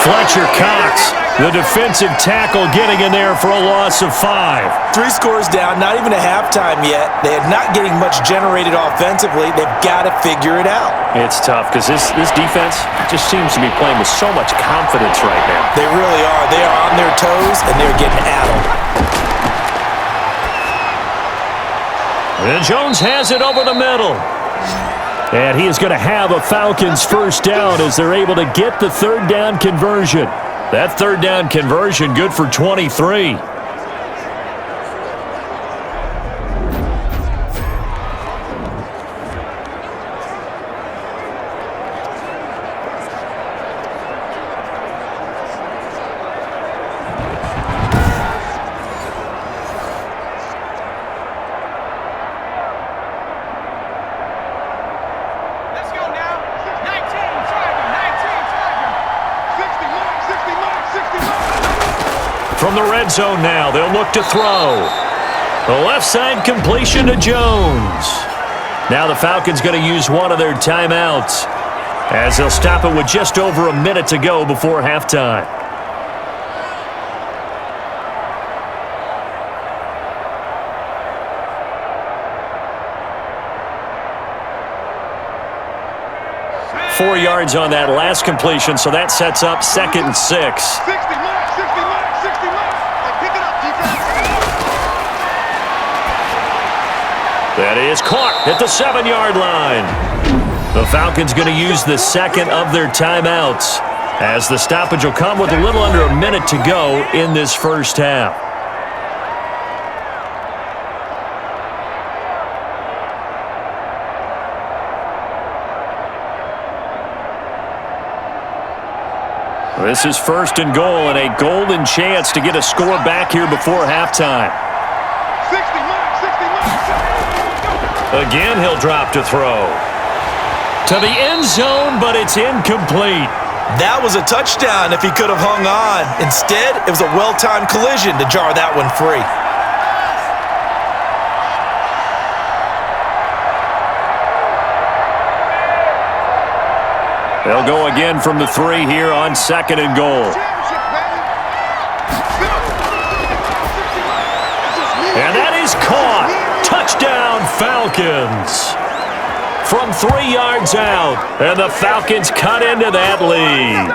Fletcher Cox, the defensive tackle, getting in there for a loss of 5. 3 scores down, not even a halftime yet. They are not getting much generated offensively. They've got to figure it out. It's tough because this defense just seems to be playing with so much confidence right now. They really are. They are on their toes, and they're getting at them. And Jones has it over the middle. And he is going to have a Falcons first down as they're able to get the third down conversion. That third down conversion good for 23. red zone now. They'll look to throw. The left side completion to Jones. Now the Falcons going to use one of their timeouts as they'll stop it with just over a minute to go before halftime. Four yards on that last completion, so that sets up 2nd and 6. 60 mark, 60 mark, 60 mark. Hey, pick it up, defense. That is caught at the 7-yard line. The Falcons going to use the second of their timeouts as the stoppage will come with a little under a minute to go in this first half. This is 1st and goal and a golden chance to get a score back here before halftime. 60 mark, 60 mark. Again, he'll drop to throw. To the end zone, but it's incomplete. That was a touchdown if he could have hung on. Instead, it was a well-timed collision to jar that one free. They'll go again from the 3 here on 2nd and goal. And that is caught. Touchdown, Falcons. From 3 yards out, and the Falcons cut into that lead.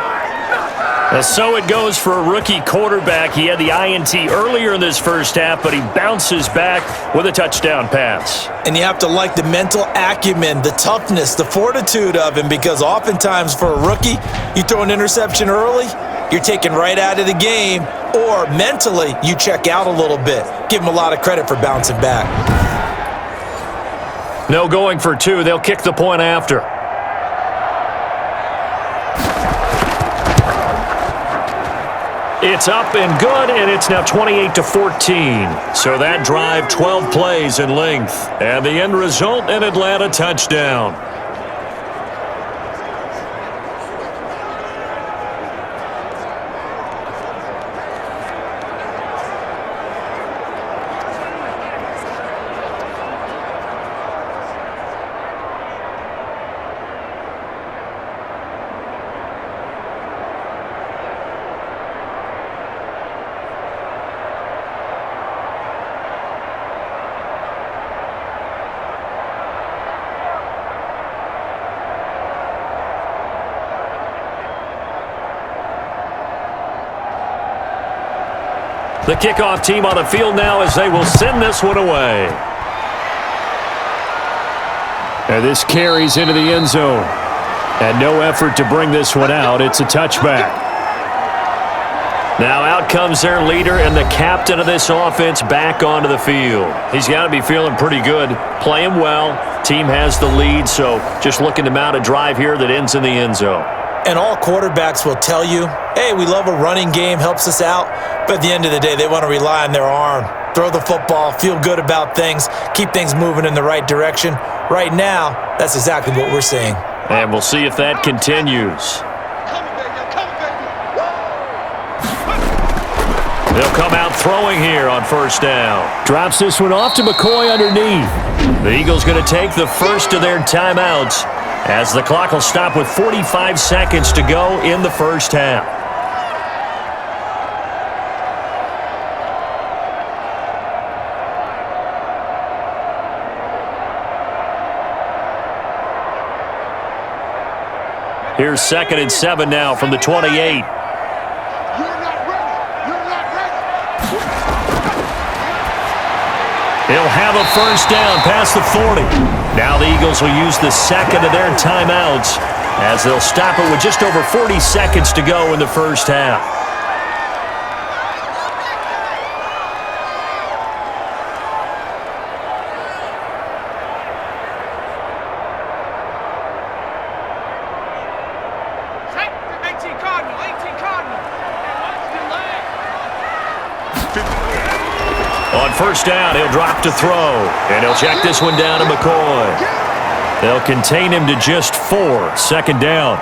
And so it goes for a rookie quarterback. He had the INT earlier in this first half, but he bounces back with a touchdown pass. And you have to like the mental acumen, the toughness, the fortitude of him, because oftentimes for a rookie, you throw an interception early, you're taken right out of the game, or mentally, you check out a little bit. Give him a lot of credit for bouncing back. No going for 2. They'll kick the point after. It's up and good, and it's now 28-14. So that drive, 12 plays in length. And the end result, an Atlanta touchdown. The kickoff team on the field now as they will send this one away. And this carries into the end zone. And no effort to bring this one out. It's a touchback. Now out comes their leader and the captain of this offense back onto the field. He's got to be feeling pretty good, playing well. Team has the lead, so just looking to mount a drive here that ends in the end zone. And all quarterbacks will tell you, hey, we love a running game, helps us out. But at the end of the day, they want to rely on their arm. Throw the football, feel good about things, keep things moving in the right direction. Right now, that's exactly what we're seeing. And we'll see if that continues. They'll come out throwing here on first down. Drops this one off to McCoy underneath. The Eagles going to take the first of their timeouts as the clock will stop with 45 seconds to go in the first half. Here's 2nd and 7 now from the 28. He'll have a first down past the 40. Now the Eagles will use the second of their timeouts as they'll stop it with just over 40 seconds to go in the first half. On first down, he'll drop to throw, and he'll check this one down to McCoy. They'll contain him to just 4, second down.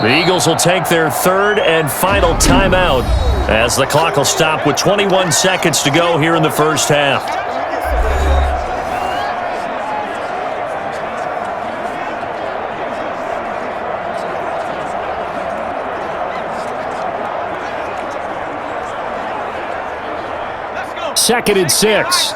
The Eagles will take their third and final timeout as the clock will stop with 21 seconds to go here in the first half. Second and 6.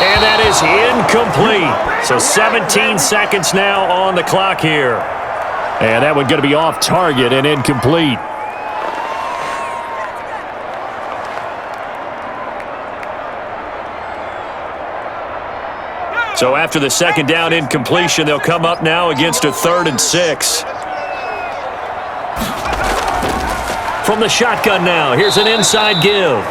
And that is incomplete. So 17 seconds now on the clock here. And that one going to be off target and incomplete. So after the second down incompletion, they'll come up now against a 3rd and 6. From the shotgun now, here's an inside give.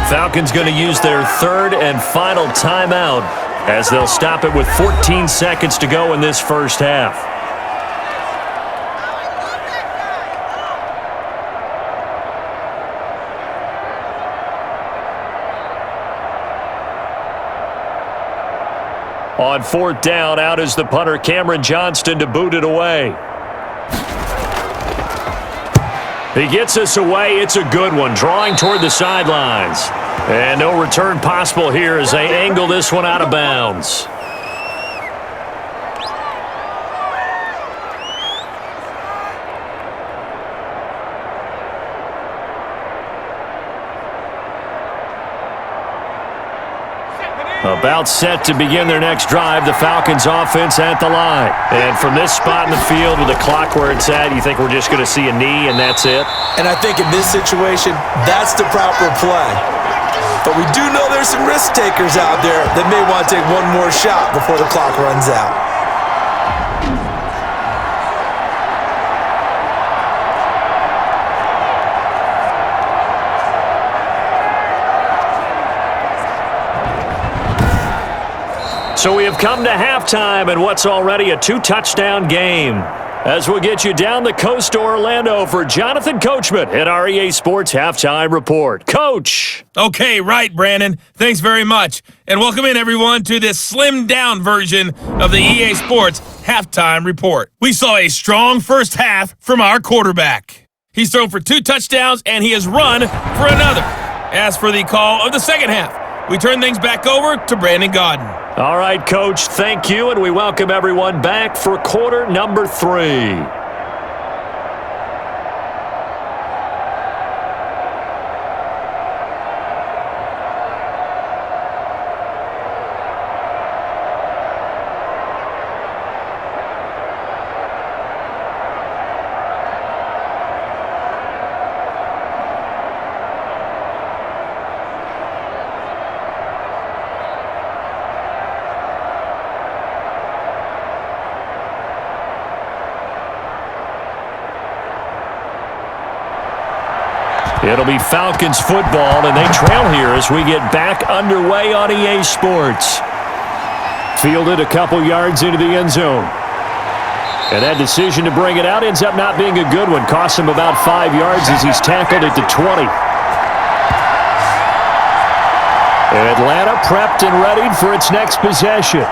Falcons going to use their third and final timeout as they'll stop it with 14 seconds to go in this first half. On 4th down, out is the punter, Cameron Johnston, to boot it away. He gets us away. It's a good one, drawing toward the sidelines. And no return possible here as they angle this one out of bounds. About set to begin their next drive, the Falcons offense at the line. And from this spot in the field with the clock where it's at, you think we're just going to see a knee and that's it? And I think in this situation, that's the proper play. But we do know there's some risk takers out there that may want to take one more shot before the clock runs out. So we have come to halftime in what's already a 2-touchdown game. As we'll get you down the coast to Orlando for Jonathan Coachman at our EA Sports Halftime Report. Coach! Okay, right, Brandon. Thanks very much. And welcome in, everyone, to this slimmed-down version of the EA Sports Halftime Report. We saw a strong first half from our quarterback. He's thrown for 2 touchdowns, and he has run for another. As for the call of the second half, we turn things back over to Brandon Gaudin. All right, Coach, thank you, and we welcome everyone back for quarter number 3. It'll be Falcons football, and they trail here as we get back underway on EA Sports. Fielded a couple yards into the end zone. And that decision to bring it out ends up not being a good one. Costs him about 5 yards as he's tackled at the 20. Atlanta prepped and readied for its next possession.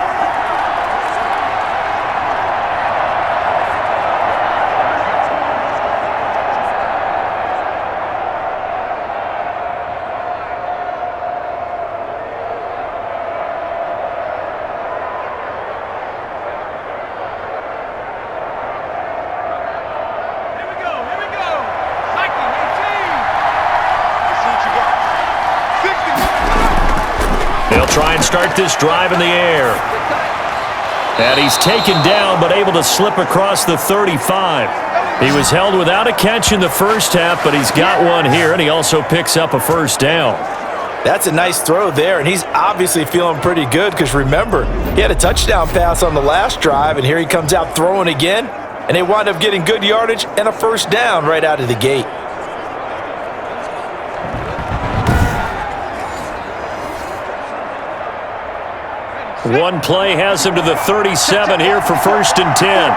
Try and start this drive in the air. And he's taken down but able to slip across the 35. He was held without a catch in the first half, but he's got one here, and he also picks up a first down. That's a nice throw there, and he's obviously feeling pretty good because, remember, he had a touchdown pass on the last drive, and here he comes out throwing again, and they wind up getting good yardage and a first down right out of the gate. One play has him to the 37 here for 1st and 10.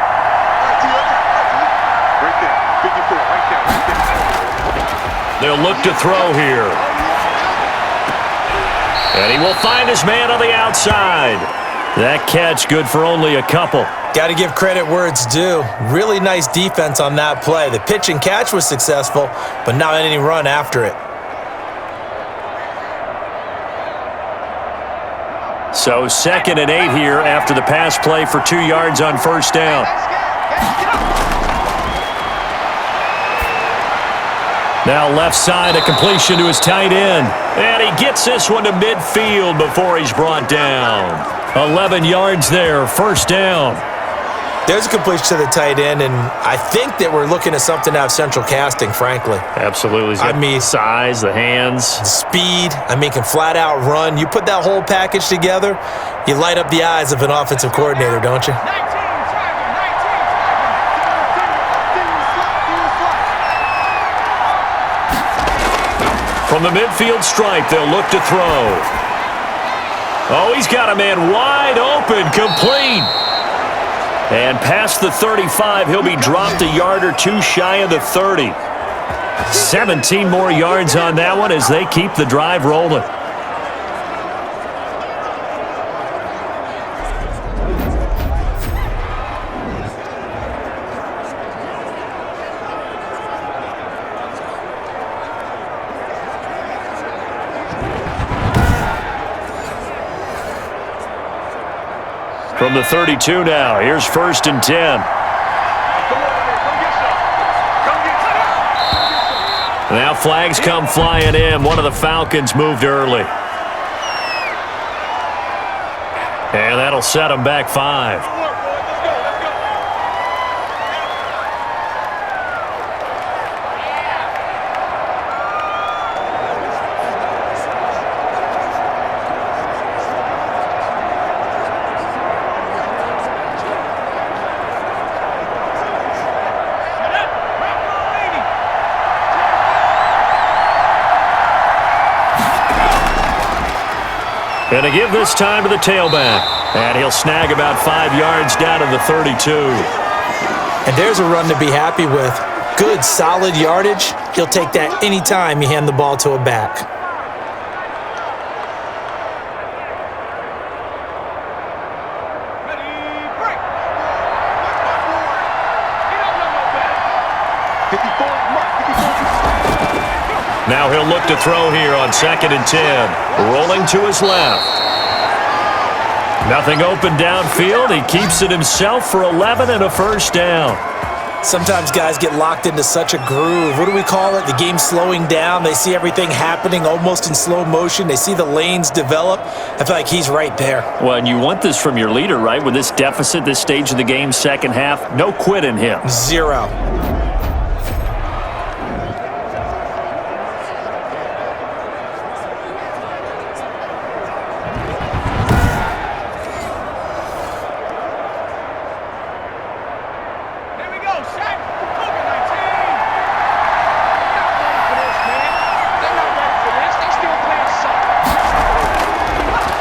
They'll look to throw here. And he will find his man on the outside. That catch good for only a couple. Got to give credit where it's due. Really nice defense on that play. The pitch and catch was successful, but not any run after it. So 2nd and 8 here after the pass play for 2 yards on first down. Now left side, a completion to his tight end. And he gets this one to midfield before he's brought down. 11 yards there, first down. There's a completion to the tight end, and I think that we're looking at something out of central casting, frankly. Absolutely. I mean, size, the hands. Speed, can flat out run. You put that whole package together, you light up the eyes of an offensive coordinator, don't you? From the midfield stripe, they'll look to throw. Oh, he's got a man wide open, complete. And past the 35, he'll be dropped a yard or two shy of the 30. 17 more yards on that one as they keep the drive rolling. From the 32 now, here's 1st and 10. Now flags come flying in. One of the Falcons moved early. And that'll set them back 5. And to give this time to the tailback. And he'll snag about 5 yards down to the 32. And there's a run to be happy with. Good, solid yardage. He'll take that any time you hand the ball to a back. Now he'll look to throw here on 2nd and 10. Rolling to his left. Nothing open downfield. He keeps it himself for 11 and a first down. Sometimes guys get locked into such a groove. What do we call it? The game's slowing down. They see everything happening almost in slow motion. They see the lanes develop. I feel like he's right there. Well, and you want this from your leader, right? With this deficit, this stage of the game, second half, no quit in him. 0.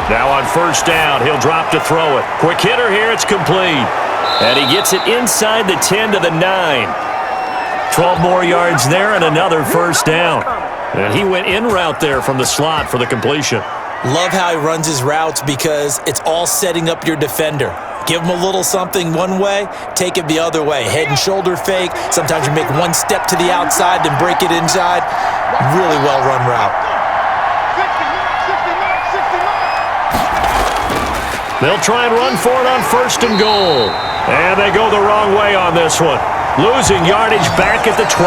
Now on first down, he'll drop to throw it. Quick hitter here, it's complete. And he gets it inside the 10 to the 9. 12 more yards there and another first down. And he went in route there from the slot for the completion. Love how he runs his routes because it's all setting up your defender. Give him a little something one way, take it the other way. Head and shoulder fake. Sometimes you make one step to the outside, then break it inside. Really well-run route. They'll try and run for it on 1st and goal. And they go the wrong way on this one. Losing yardage back at the 12.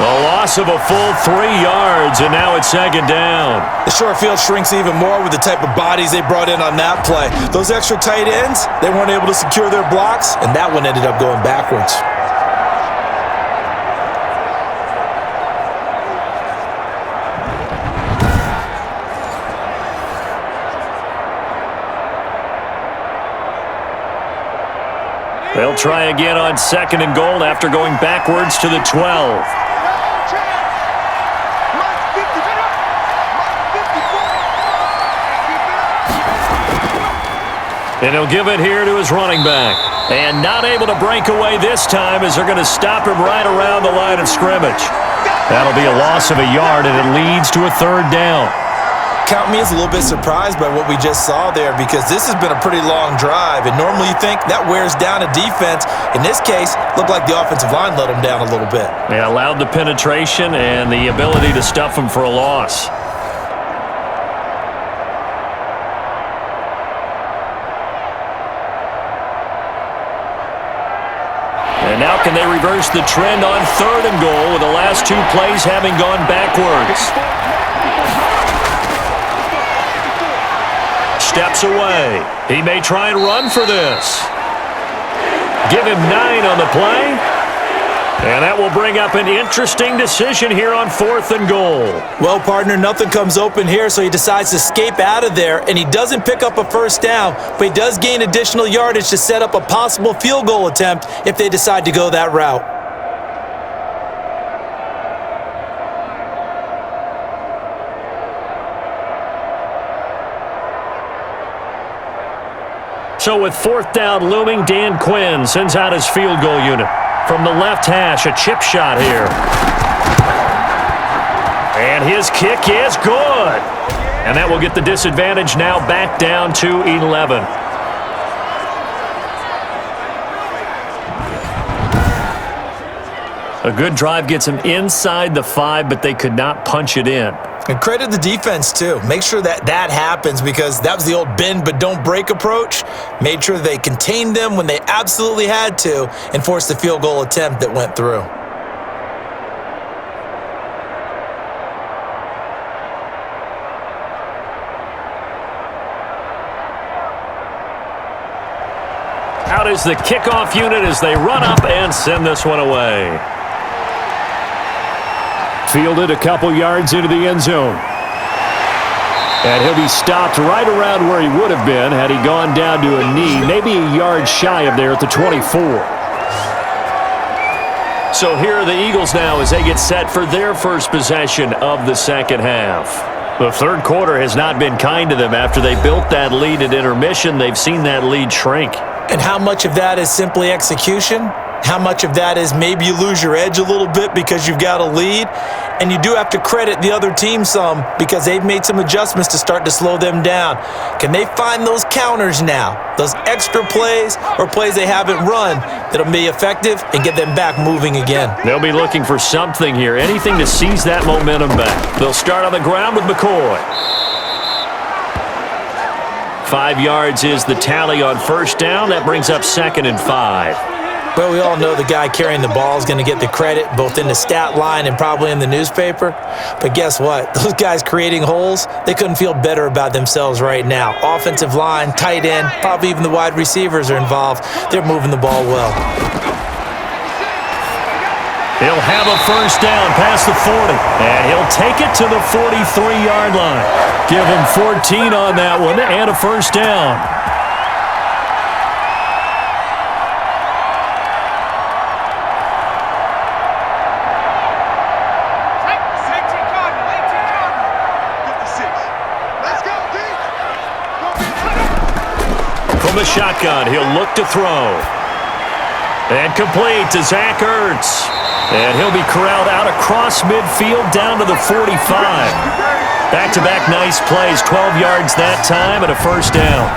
A loss of a full 3 yards, and now it's 2nd down. The short field shrinks even more with the type of bodies they brought in on that play. Those extra tight ends, they weren't able to secure their blocks, and that one ended up going backwards. They'll try again on 2nd and goal after going backwards to the 12. And he'll give it here to his running back. And not able to break away this time as they're going to stop him right around the line of scrimmage. That'll be a loss of a yard, and it leads to a 3rd down. count me as a little bit surprised by what we just saw there, because this has been a pretty long drive, and normally you think that wears down a defense. In this case, looked like the offensive line let them down a little bit. They allowed the penetration and the ability to stuff them for a loss. And now can they reverse the trend on 3rd and goal with the last 2 plays having gone backwards? Steps away. He may try and run for this. Give him 9 on the play. And that will bring up an interesting decision here on 4th and goal. Well, partner, nothing comes open here, so he decides to escape out of there, and he doesn't pick up a first down, but he does gain additional yardage to set up a possible field goal attempt if they decide to go that route. So with 4th down looming, Dan Quinn sends out his field goal unit. From the left hash, a chip shot here. And his kick is good. And that will get the disadvantage now back down to 11. A good drive gets them inside the 5, but they could not punch it in. And credit the defense, too. Make sure that happens, because that was the old bend but don't break approach. Made sure they contained them when they absolutely had to and forced the field goal attempt that went through. Out is the kickoff unit as they run up and send this one away. Fielded a couple yards into the end zone. And he'll be stopped right around where he would have been had he gone down to a knee, maybe a yard shy of there at the 24. So here are the Eagles now as they get set for their first possession of the second half. The third quarter has not been kind to them. After they built that lead at intermission, they've seen that lead shrink. And how much of that is simply execution? How much of that is maybe you lose your edge a little bit because you've got a lead? And you do have to credit the other team some, because they've made some adjustments to start to slow them down. Can they find those counters now, those extra plays or plays they haven't run that'll be effective and get them back moving again? They'll be looking for something here, anything to seize that momentum back. They'll start on the ground with McCoy. 5 yards is the tally on first down. That brings up 2nd and 5. Well, we all know the guy carrying the ball is going to get the credit, both in the stat line and probably in the newspaper. But guess what? Those guys creating holes, they couldn't feel better about themselves right now. Offensive line, tight end, probably even the wide receivers are involved. They're moving the ball well. He'll have a first down past the 40, and he'll take it to the 43-yard line. Give him 14 on that one and a first down. From the shotgun, he'll look to throw. And complete to Zach Ertz. And he'll be corralled out across midfield down to the 45. Back-to-back nice plays, 12 yards that time and a first down.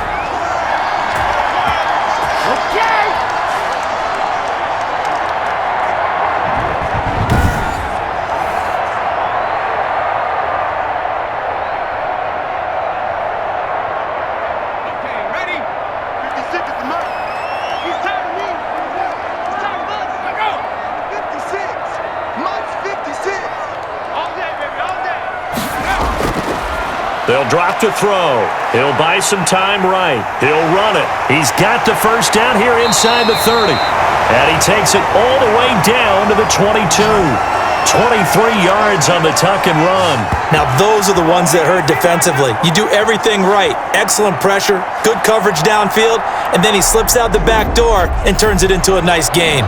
They'll drop to throw. He'll buy some time right. He'll run it. He's got the first down here inside the 30. And he takes it all the way down to the 22. 23 yards on the tuck and run. Now those are the ones that hurt defensively. You do everything right. Excellent pressure, good coverage downfield, and then he slips out the back door and turns it into a nice gain.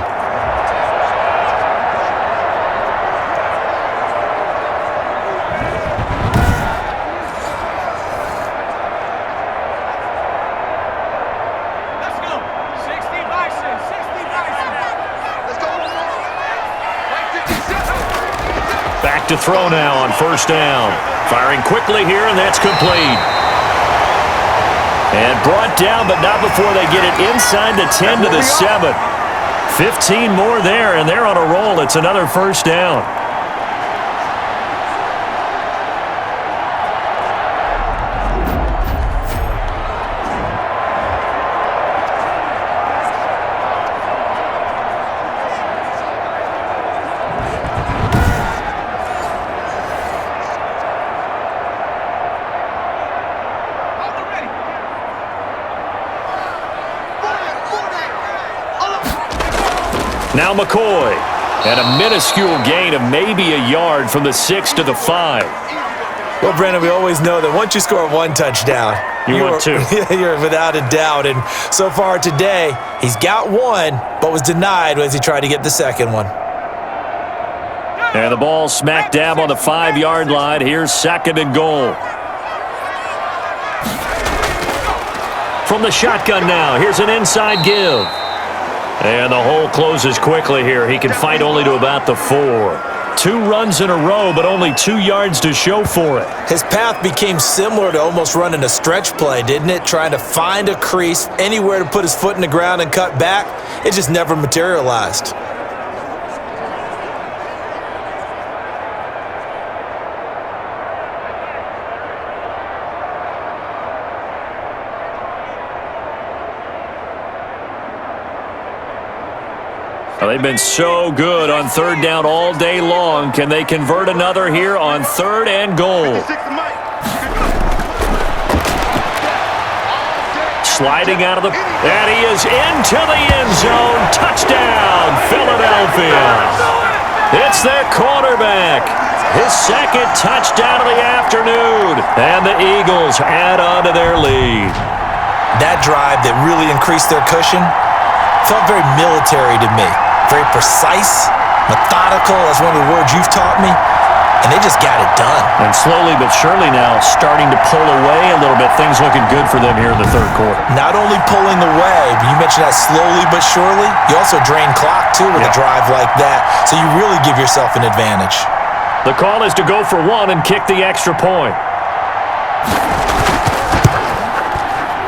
Back to throw now on first down. Firing quickly here, and that's complete. And brought down, but not before they get it inside the 10 to the 7. 15 more there, and they're on a roll. It's another first down. Now McCoy, and a minuscule gain of maybe a yard from the 6 to the 5. Well, Brandon, we always know that once you score one touchdown, want two. You're without a doubt. And so far today, he's got one, but was denied as he tried to get the second one. And the ball smack dab on the 5-yard line. Here's second and goal. From the shotgun now, here's an inside give. And the hole closes quickly here. He can fight only to about the 4. 2 runs in a row, but only 2 yards to show for it. His path became similar to almost running a stretch play, didn't it? Trying to find a crease, anywhere to put his foot in the ground and cut back. It just never materialized. Well, they've been so good on third down all day long. Can they convert another here on third and goal? Sliding out of the... And he is into the end zone. Touchdown, Philadelphia. It's their quarterback. His second touchdown of the afternoon. And the Eagles add on to their lead. That drive that really increased their cushion felt very military to me. Very precise, methodical, that's one of the words you've taught me, and they just got it done. And slowly but surely now starting to pull away a little bit. Things looking good for them here in the third quarter. Not only pulling away, but you mentioned that slowly but surely, you also drain clock too with a drive like that, so you really give yourself an advantage. The call is to go for one and kick the extra point.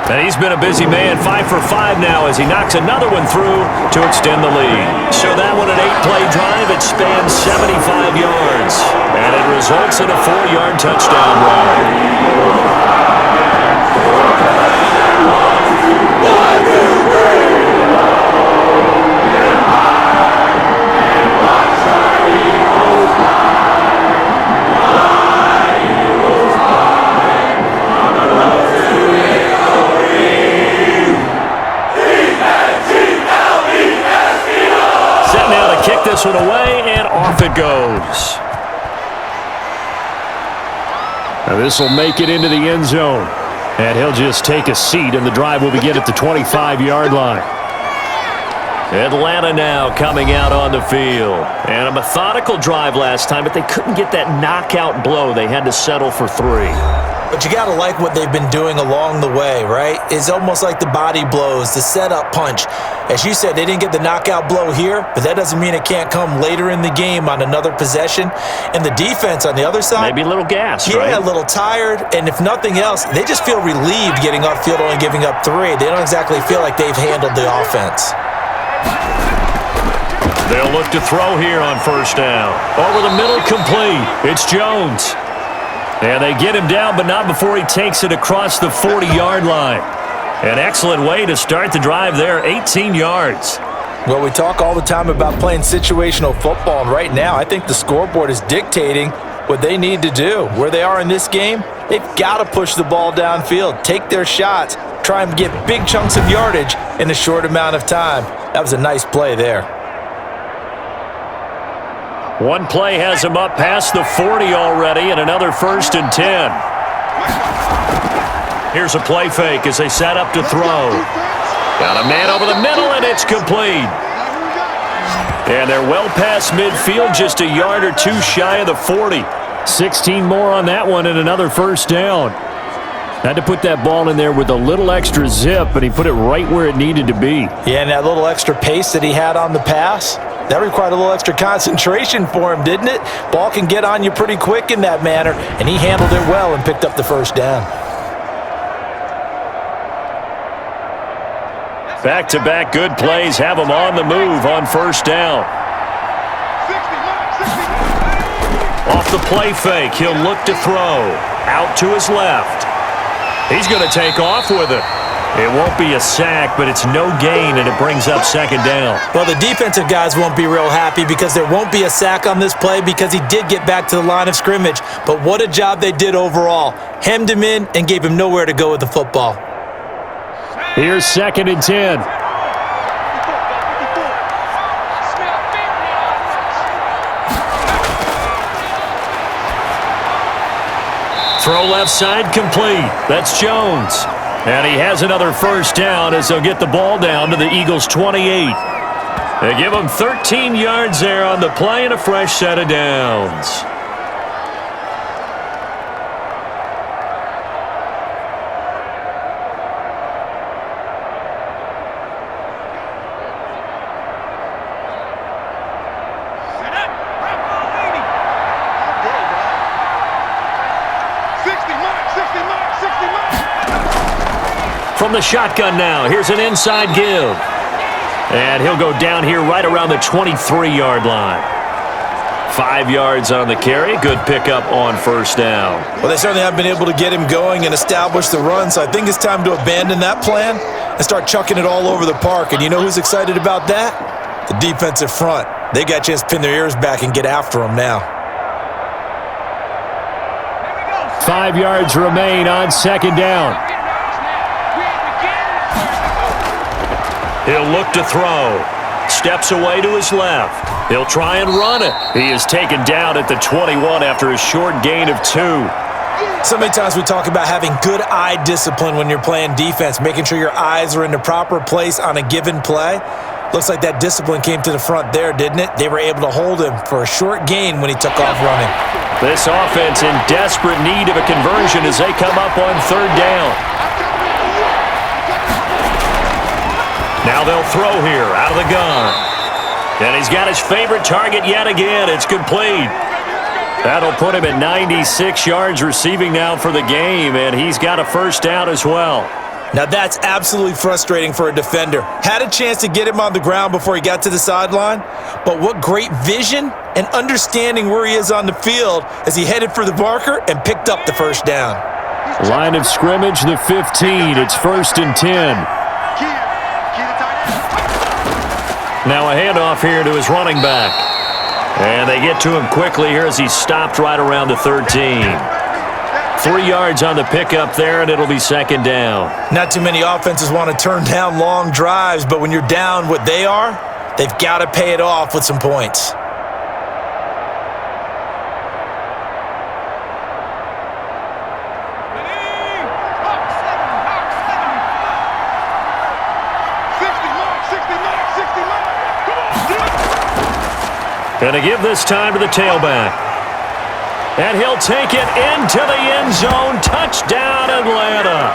And he's been a busy man, 5 for 5 now as he knocks another one through to extend the lead. So that one, an 8-play drive, it spans 75 yards. And it results in a 4-yard touchdown run. This one away, and off it goes. Now this will make it into the end zone. And he'll just take a seat, and the drive will begin at the 25-yard line. Atlanta now coming out on the field. And a methodical drive last time, but they couldn't get that knockout blow. They had to settle for 3. But you got to like what they've been doing along the way, right? It's almost like the body blows, the setup punch. As you said, they didn't get the knockout blow here, but that doesn't mean it can't come later in the game on another possession. And the defense on the other side, maybe a little gas, right? Yeah, a little tired. And if nothing else, they just feel relieved getting upfield, only giving up 3. They don't exactly feel like they've handled the offense. They'll look to throw here on first down. Over the middle, complete. It's Jones. And they get him down, but not before he takes it across the 40-yard line. An excellent way to start the drive there, 18 yards. Well, we talk all the time about playing situational football, and right now I think the scoreboard is dictating what they need to do. Where they are in this game, they've got to push the ball downfield, take their shots, try and get big chunks of yardage in a short amount of time. That was a nice play there. One play has him up past the 40 already, and another 1st and 10. Here's a play fake as they set up to throw. Got a man over the middle, and it's complete. And they're well past midfield, just a yard or 2 shy of the 40. 16 more on that one, and another first down. Had to put that ball in there with a little extra zip, and he put it right where it needed to be. Yeah, and that little extra pace that he had on the pass, That required a little extra concentration for him, didn't it? Ball can get on you pretty quick in that manner, and he handled it well and picked up the first down. Back-to-back good plays have him on the move on first down. Off the play fake, he'll look to throw. Out to his left. He's going to take off with it. It won't be a sack, but it's no gain, and it brings up second down. Well, the defensive guys won't be real happy because there won't be a sack on this play because he did get back to the line of scrimmage. But what a job they did overall. Hemmed him in and gave him nowhere to go with the football. Here's 2nd and 10. Throw left side complete. That's Jones. And he has another first down as they'll get the ball down to the Eagles' 28. They give him 13 yards there on the play and a fresh set of downs. From the shotgun now, here's an inside give. And he'll go down here right around the 23-yard line. 5 yards on the carry. Good pickup on first down. Well, they certainly have been able to get him going and establish the run, so I think it's time to abandon that plan and start chucking it all over the park. And you know who's excited about that? The defensive front. They got a chance to pin their ears back and get after him now. 5 yards remain on second down. He'll look to throw. Steps away to his left. He'll try and run it. He is taken down at the 21 after a short gain of 2. So many times we talk about having good eye discipline when you're playing defense, making sure your eyes are in the proper place on a given play. Looks like that discipline came to the front there, didn't it? They were able to hold him for a short gain when he took off running. This offense in desperate need of a conversion as they come up on third down. Now they'll throw here out of the gun. And he's got his favorite target yet again. It's complete. That'll put him at 96 yards receiving now for the game, and he's got a first down as well. Now that's absolutely frustrating for a defender. Had a chance to get him on the ground before he got to the sideline, but what great vision and understanding where he is on the field as he headed for the marker and picked up the first down. Line of scrimmage, the 15. It's 1st and 10. Now a handoff here to his running back. And they get to him quickly here as he's stopped right around the 13. 3 yards on the pickup there, and it'll be second down. Not too many offenses want to turn down long drives, but when you're down what they are, they've got to pay it off with some points. And to give this time to the tailback. And he'll take it into the end zone. Touchdown, Atlanta.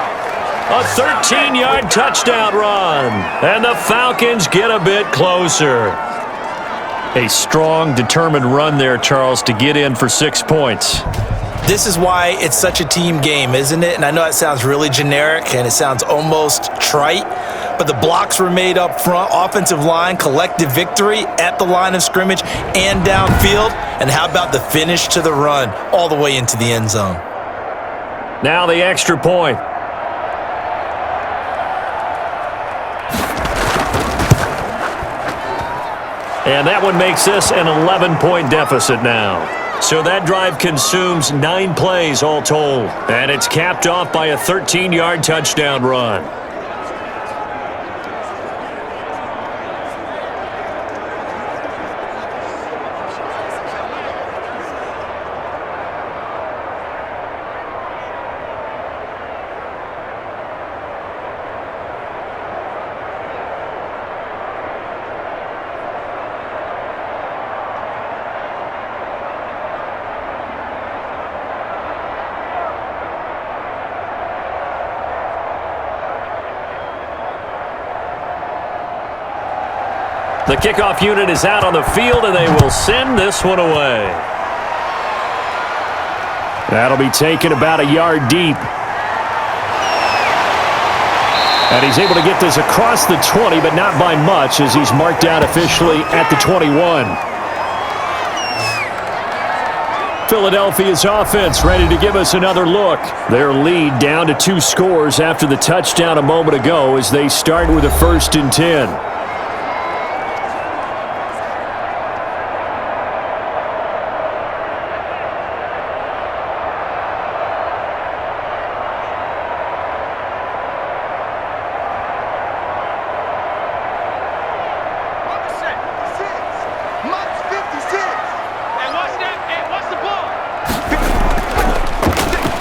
A 13-yard touchdown run. And the Falcons get a bit closer. A strong, determined run there, Charles, to get in for 6 points. This is why it's such a team game, isn't it? And I know it sounds really generic and it sounds almost trite, but the blocks were made up front, offensive line, collective victory at the line of scrimmage and downfield. And how about the finish to the run all the way into the end zone? Now the extra point. And that one makes this an 11-point deficit now. So that drive consumes 9 plays all told. And it's capped off by a 13-yard touchdown run. The kickoff unit is out on the field, and they will send this one away. That'll be taken about a yard deep. And he's able to get this across the 20, but not by much, as he's marked out officially at the 21. Philadelphia's offense ready to give us another look. Their lead down to 2 scores after the touchdown a moment ago as they start with a 1st and 10.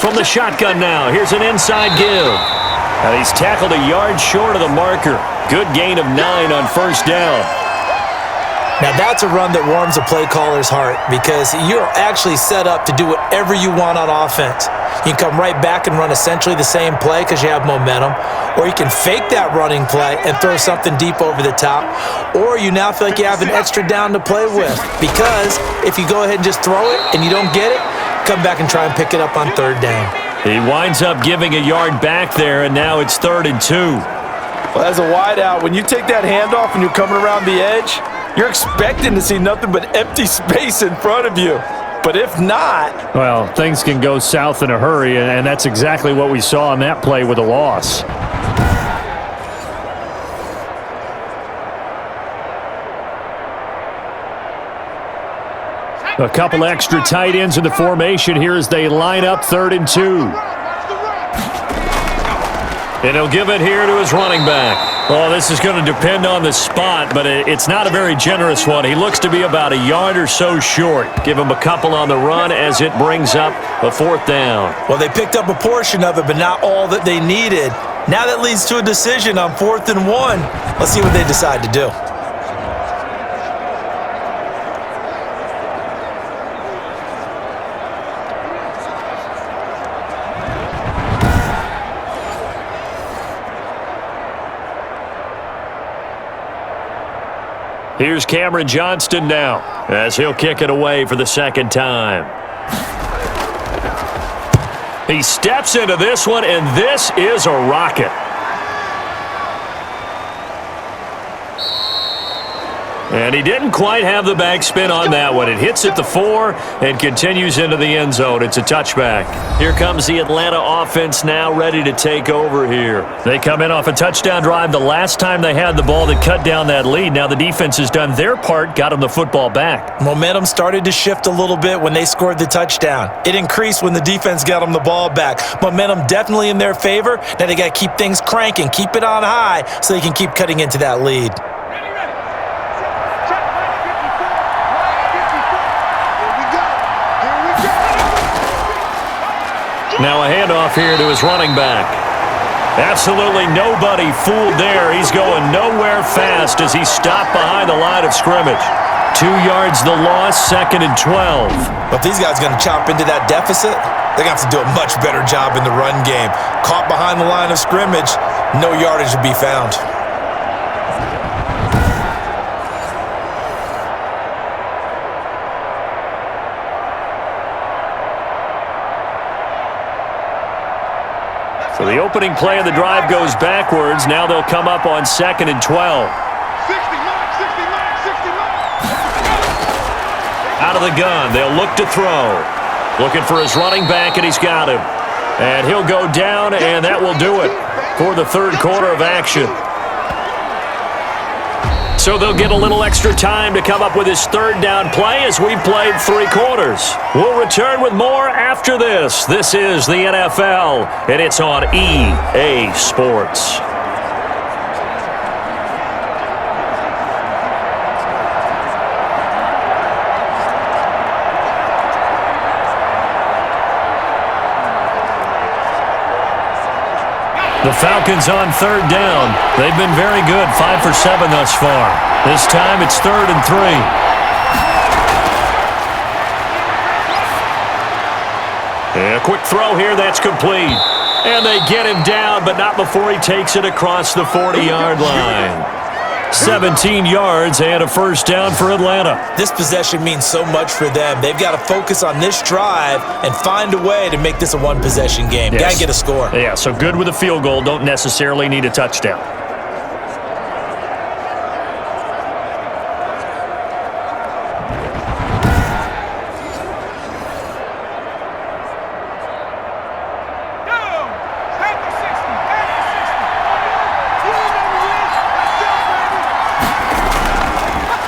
From the shotgun now, here's an inside give. And he's tackled a yard short of the marker. Good gain of 9 on 1st down. Now that's a run that warms a play caller's heart because you're actually set up to do whatever you want on offense. You can come right back and run essentially the same play because you have momentum, or you can fake that running play and throw something deep over the top, or you now feel like you have an extra down to play with because if you go ahead and just throw it and you don't get it, come back and try and pick it up on 3rd down. He winds up giving a yard back there, and now it's 3rd and 2. Well, as a wideout, when you take that handoff and you're coming around the edge, you're expecting to see nothing but empty space in front of you. But if not... Well, things can go south in a hurry, and that's exactly what we saw on that play with a loss. A couple extra tight ends in the formation here as they line up 3rd and 2. And he'll give it here to his running back. Oh, this is going to depend on the spot, but it's not a very generous one. He looks to be about a yard or so short. Give him a couple on the run as it brings up a 4th down. Well, they picked up a portion of it, but not all that they needed. Now that leads to a decision on 4th and 1. Let's see what they decide to do. Here's Cameron Johnston now as he'll kick it away for the 2nd time. He steps into this one, and this is a rocket. And he didn't quite have the backspin on that one. It hits at the 4 and continues into the end zone. It's a touchback. Here comes the Atlanta offense now ready to take over here. They come in off a touchdown drive the last time they had the ball that cut down that lead. Now the defense has done their part, got them the football back. Momentum started to shift a little bit when they scored the touchdown. It increased when the defense got them the ball back. Momentum definitely in their favor. Now they got to keep things cranking, keep it on high so they can keep cutting into that lead. Now a handoff here to his running back. Absolutely nobody fooled there. He's going nowhere fast as he's stopped behind the line of scrimmage. 2 yards the loss, 2nd and 12. But these guys are going to chop into that deficit. They're going to have to do a much better job in the run game. Caught behind the line of scrimmage, no yardage to be found. So the opening play of the drive goes backwards. Now they'll come up on 2nd and 12. 60, Out of the gun, they'll look to throw. Looking for his running back, and he's got him. And he'll go down, and that will do it for the 3rd quarter of action. So they'll get a little extra time to come up with his 3rd down play as we played 3 quarters. We'll return with more after this. This is the NFL, and it's on EA Sports. The Falcons on 3rd down. They've been very good, 5 for 7 thus far. This time it's 3rd and 3. And a quick throw here, that's complete. And they get him down, but not before he takes it across the 40-yard line. 17 yards and a first down for Atlanta. This possession means so much for them. They've got to focus on this drive and find a way to make this a one-possession game. Yes. Got to get a score. Yeah, so good with a field goal. Don't necessarily need a touchdown.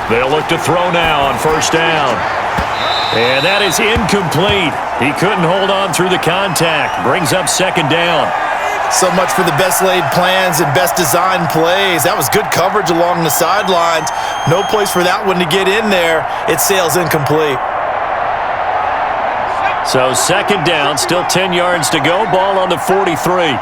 They'll look to throw now on first down. And that is incomplete. He couldn't hold on through the contact. Brings up second down. So much for the best laid plans and best designed plays. That was good coverage along the sidelines. No place for that one to get in there. It sails incomplete. So second down, still 10 yards to go. Ball on the 43.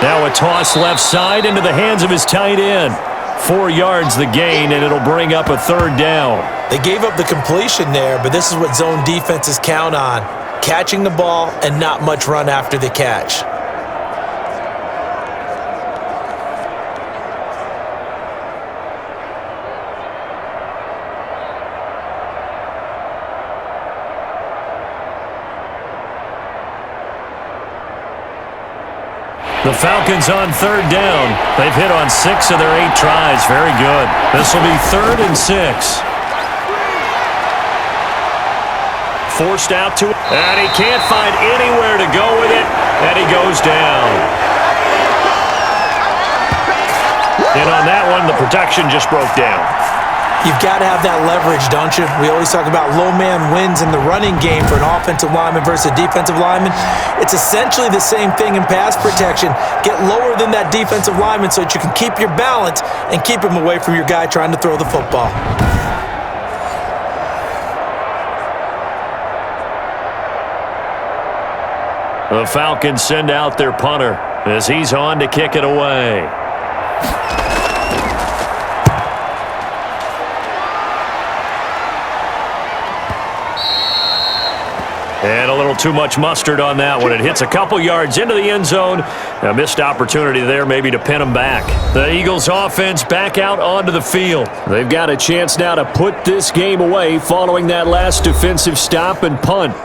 Now a toss left side into the hands of his tight end. 4 yards the gain, and it'll bring up a third down. They gave up the completion there, but this is what zone defenses count on. Catching the ball and not much run after the catch. The Falcons on third down. They've hit on 6 of their 8 tries. Very good. This will be 3rd and 6. Forced out to it, and he can't find anywhere to go with it, and he goes down. And on that one, the protection just broke down. You've got to have that leverage, don't you? We always talk about low man wins in the running game for an offensive lineman versus a defensive lineman. It's essentially the same thing in pass protection. Get lower than that defensive lineman so that you can keep your balance and keep him away from your guy trying to throw the football. The Falcons send out their punter as he's on to kick it away. And a little too much mustard on that one. It hits a couple yards into the end zone. A missed opportunity there maybe to pin them back. The Eagles offense back out onto the field. They've got a chance now to put this game away following that last defensive stop and punt.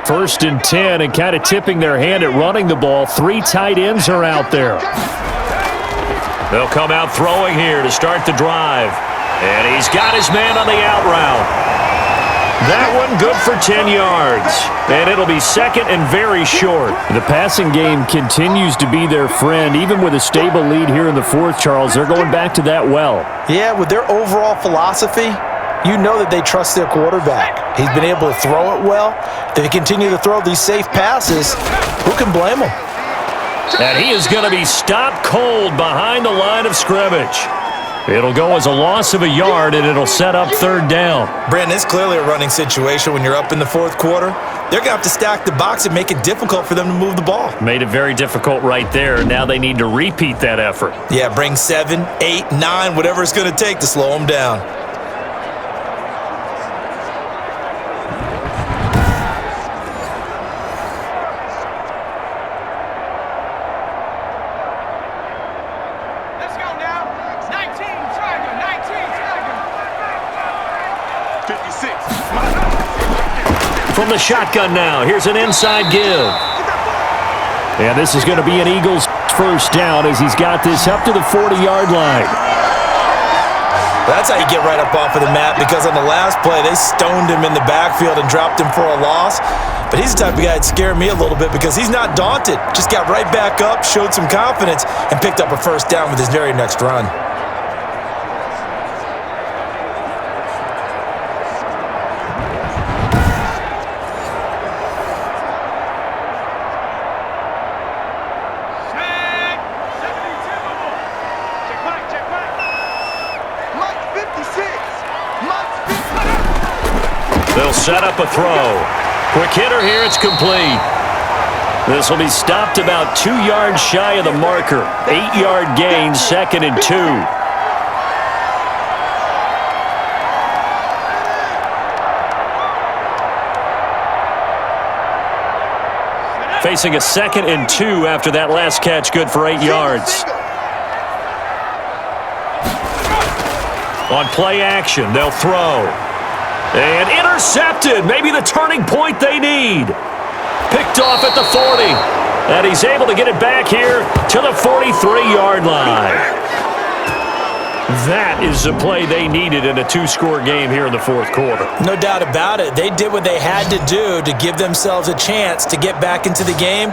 First and 10, and kind of tipping their hand at running the ball. 3 tight ends are out there. They'll come out throwing here to start the drive. And he's got his man on the out route. That one good for 10 yards. And it'll be second and very short. The passing game continues to be their friend. Even with a stable lead here in the fourth, Charles, they're going back to that well. Yeah, with their overall philosophy, you know that they trust their quarterback. He's been able to throw it well. They continue to throw these safe passes. Who can blame them? And he is going to be stopped cold behind the line of scrimmage. It'll go as a loss of a yard, and it'll set up third down. Brandon, it's clearly a running situation when you're up in the fourth quarter. They're going to have to stack the box and make it difficult for them to move the ball. Made it very difficult right there. Now they need to repeat that effort. Yeah, bring 7, 8, 9, whatever it's going to take to slow them down. From the shotgun now, here's an inside give. And this is going to be an Eagles first down as he's got this up to the 40-yard line. That's how you get right up off of the mat, because on the last play, they stoned him in the backfield and dropped him for a loss. But he's the type of guy that scared me a little bit because he's not daunted. Just got right back up, showed some confidence, and picked up a first down with his very next run. They'll set up a throw. Quick hitter here, it's complete. This will be stopped about 2 yards shy of the marker. 8-yard gain, 2nd and 2. Facing a 2nd and 2 after that last catch, good for 8 yards. On play action, they'll throw. And intercepted, maybe the turning point they need. Picked off at the 40. And he's able to get it back here to the 43-yard line. That is the play they needed in a 2-score game here in the 4th quarter. No doubt about it. They did what they had to do to give themselves a chance to get back into the game.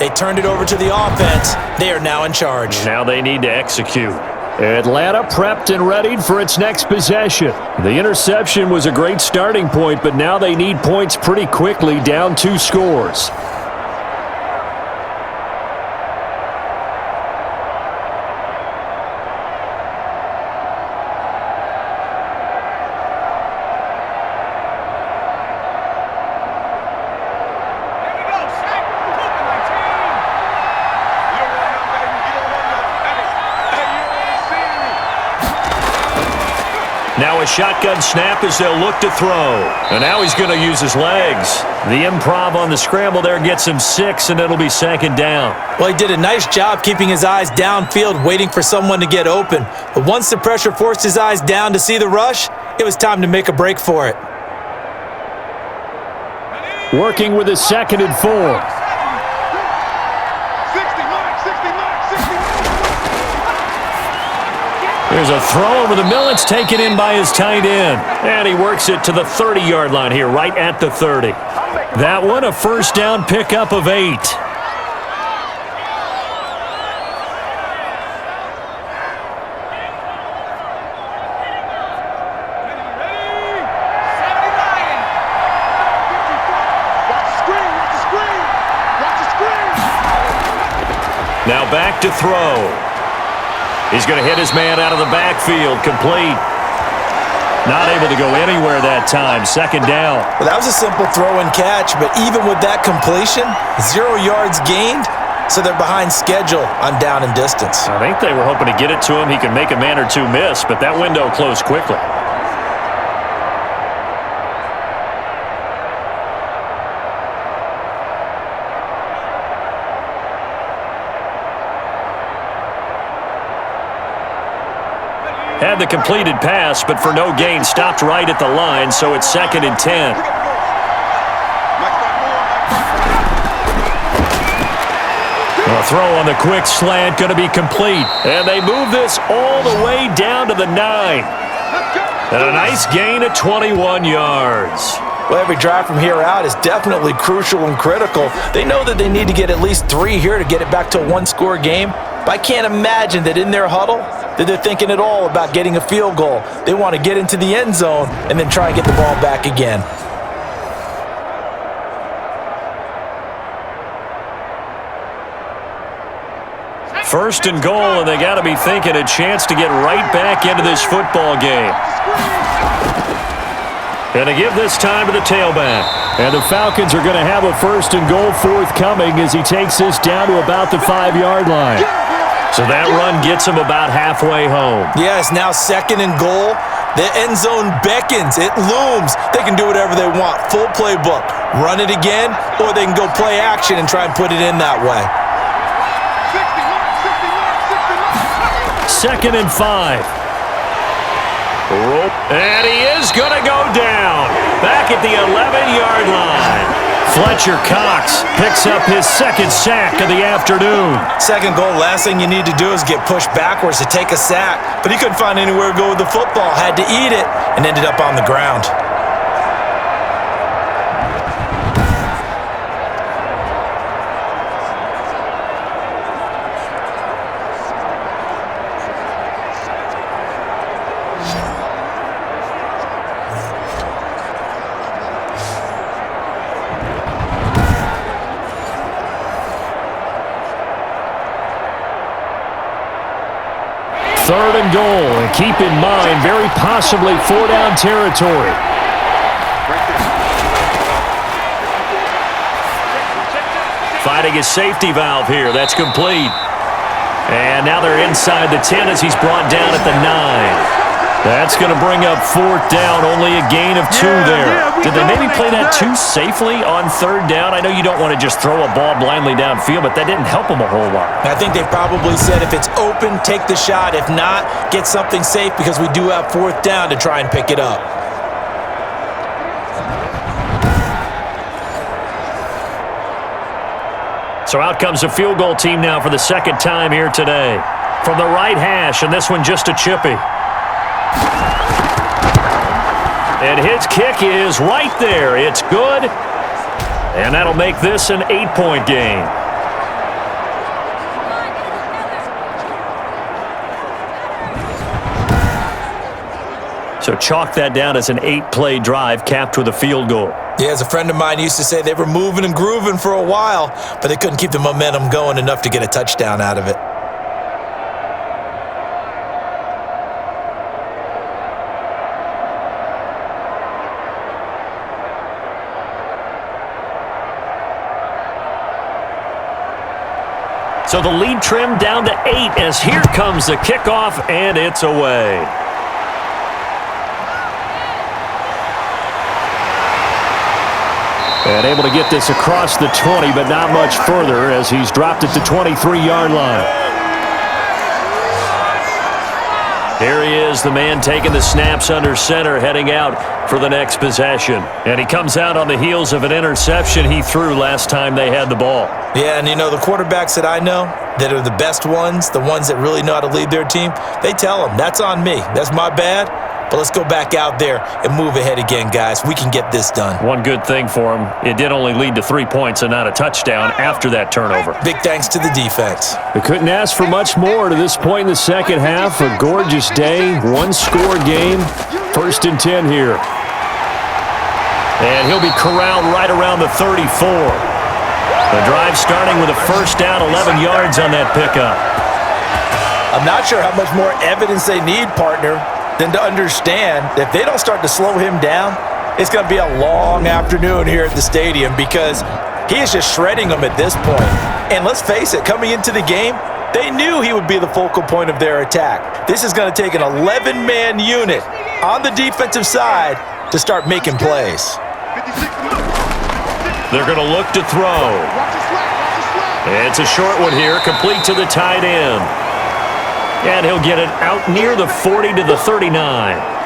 They turned it over to the offense. They are now in charge. Now they need to execute. Atlanta prepped and readied for its next possession. The interception was a great starting point, but now they need points pretty quickly, down 2 scores. Now a shotgun snap as they'll look to throw. And now he's going to use his legs. The improv on the scramble there gets him 6, and it'll be 2nd down. Well, he did a nice job keeping his eyes downfield, waiting for someone to get open. But once the pressure forced his eyes down to see the rush, it was time to make a break for it. Working with his 2nd and 4. There's a throw over the middle. It's taken in by his tight end. And he works it to the 30-yard line here, right at the 30. That one, a 1st down pickup of 8. Now back to throw. He's going to hit his man out of the backfield, complete. Not able to go anywhere that time, 2nd down. Well, that was a simple throw and catch, but even with that completion, 0 yards gained, so they're behind schedule on down and distance. I think they were hoping to get it to him. He could make a man or 2 miss, but that window closed quickly. Had the completed pass, but for no gain, stopped right at the line, so it's 2nd and 10. A throw on the quick slant, going to be complete. And they move this all the way down to the 9. And a nice gain of 21 yards. Well, every drive from here out is definitely crucial and critical. They know that they need to get at least 3 here to get it back to a 1-score game. But I can't imagine that in their huddle that they're thinking at all about getting a field goal. They want to get into the end zone and then try and get the ball back again. First and goal, and they got to be thinking a chance to get right back into this football game. And to give this time to the tailback. And the Falcons are going to have a 1st and goal forthcoming as he takes this down to about the 5-yard line. So that run gets him about halfway home. Yes, now 2nd and goal. The end zone beckons. It looms. They can do whatever they want. Full playbook. Run it again, or they can go play action and try and put it in that way. 2nd and 5. And he is going to go down. Back at the 11-yard line. Fletcher Cox picks up his 2nd sack of the afternoon. 2nd goal, last thing you need to do is get pushed backwards to take a sack. But he couldn't find anywhere to go with the football. Had to eat it and ended up on the ground. Third and goal, and keep in mind, very possibly 4-down territory. Finding his safety valve here. That's complete. And now they're inside the 10 as he's brought down at the 9. That's going to bring up 4th down, only a gain of 2 there. Did they maybe play that too safely on 3rd down? I know you don't want to just throw a ball blindly downfield, but that didn't help them a whole lot. I think they probably said if it's open, take the shot. If not, get something safe because we do have 4th down to try and pick it up. So out comes a field goal team now for the 2nd time here today. From the right hash, and this one just a chippy. And his kick is right there. It's good. And that'll make this an 8-point game. So chalk that down as an 8-play drive capped with a field goal. Yeah, as a friend of mine used to say, they were moving and grooving for a while, but they couldn't keep the momentum going enough to get a touchdown out of it. So the lead trimmed down to 8 as here comes the kickoff, and it's away. And able to get this across the 20, but not much further as he's dropped at the 23-yard line. Here he is, the man taking the snaps under center, heading out for the next possession. And he comes out on the heels of an interception he threw last time they had the ball. Yeah, and you know, the quarterbacks that I know that are the best ones, the ones that really know how to lead their team, they tell them, that's on me. That's my bad. But let's go back out there and move ahead again, guys. We can get this done. One good thing for him, it did only lead to 3 points and not a touchdown after that turnover. Big thanks to the defense. We couldn't ask for much more to this point in the second half. A gorgeous day, one-score game, 1st and 10 here. And he'll be corralled right around the 34. The drive starting with a 1st down, 11 yards on that pickup. I'm not sure how much more evidence they need, partner, than to understand that if they don't start to slow him down, it's going to be a long afternoon here at the stadium because he is just shredding them at this point. And let's face it, coming into the game, they knew he would be the focal point of their attack. This is going to take an 11-man unit on the defensive side to start making plays. They're going to look to throw. It's a short one here, complete to the tight end. And he'll get it out near the 40 to the 39.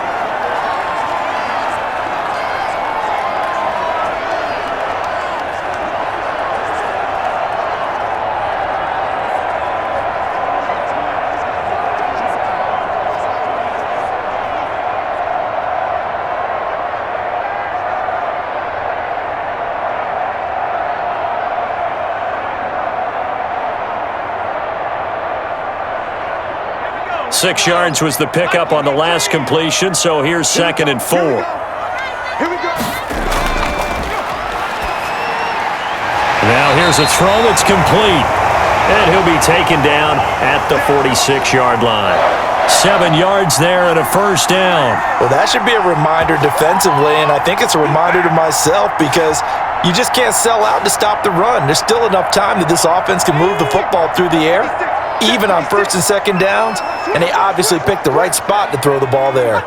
Six yards was the pickup on the last completion, so here's 2nd and 4. Now here's a throw that's complete, and he'll be taken down at the 46-yard line. 7 yards there and a 1st down. Well, that should be a reminder defensively, and I think it's a reminder to myself because you just can't sell out to stop the run. There's still enough time that this offense can move the football through the air, even on 1st and 2nd downs, and they obviously picked the right spot to throw the ball there.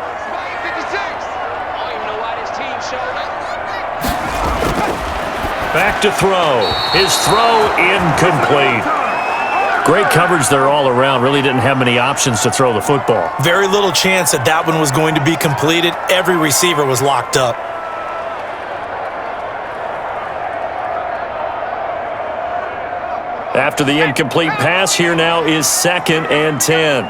Back to throw. His throw incomplete. Great coverage there all around. Really didn't have many options to throw the football. Very little chance that that one was going to be completed. Every receiver was locked up. After the incomplete pass, here now is 2nd and 10.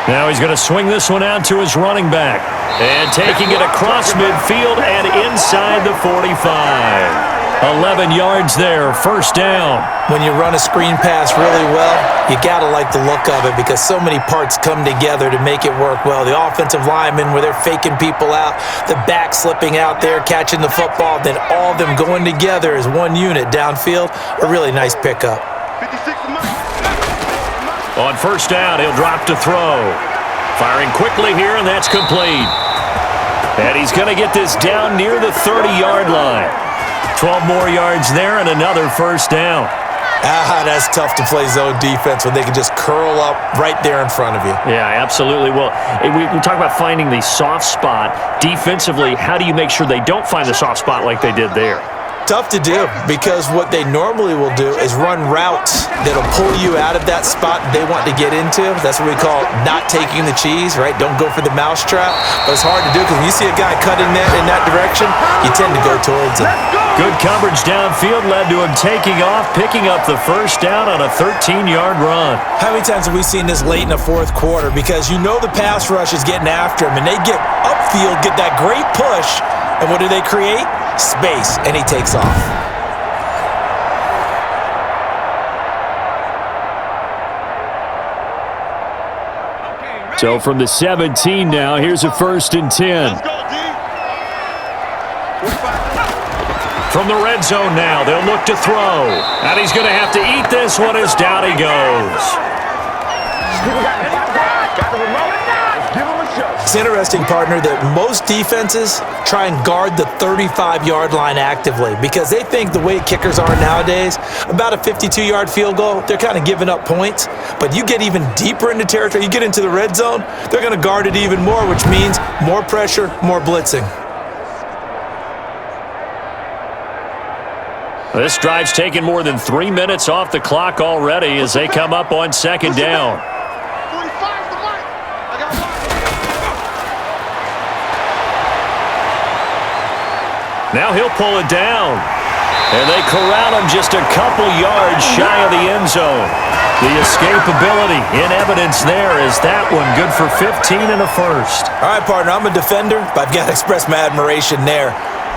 Now he's going to swing this one out to his running back. And taking it across midfield and inside the 45. 11 yards there, 1st down. When you run a screen pass really well, you got to like the look of it because so many parts come together to make it work well. The offensive linemen, where they're faking people out, the back slipping out there, catching the football, then all of them going together as one unit downfield. A really nice pickup. On 1st down, he'll drop to throw. Firing quickly here, and that's complete. And he's going to get this down near the 30-yard line. 12 more yards there and another first down. That's tough to play zone defense when they can just curl up right there in front of you. Yeah, absolutely. Well, we talk about finding the soft spot. Defensively, how do you make sure they don't find the soft spot like they did there? Tough to do because what they normally will do is run routes that'll pull you out of that spot they want to get into. That's what we call not taking the cheese, right? Don't go for the mousetrap. But it's hard to do because when you see a guy cutting that in that direction, you tend to go towards him. Good coverage downfield led to him taking off, picking up the first down on a 13-yard run. How many times have we seen this late in the fourth quarter? Because you know the pass rush is getting after him, and they get upfield, get that great push, and what do they create? Space, and he takes off. So from the 17 now, here's a 1st and 10. From the red zone now, they'll look to throw. And he's going to have to eat this one as down he goes. It's interesting, partner, that most defenses try and guard the 35-yard line actively because they think the way kickers are nowadays, about a 52-yard field goal, they're kind of giving up points. But you get even deeper into territory, you get into the red zone, they're going to guard it even more, which means more pressure, more blitzing. This drive's taken more than 3 minutes off the clock already as they come up on 2nd down. Now he'll pull it down. And they corral him just a couple yards shy of the end zone. The escapability in evidence there is that one good for 15 and a first. All right, partner, I'm a defender, but I've got to express my admiration there.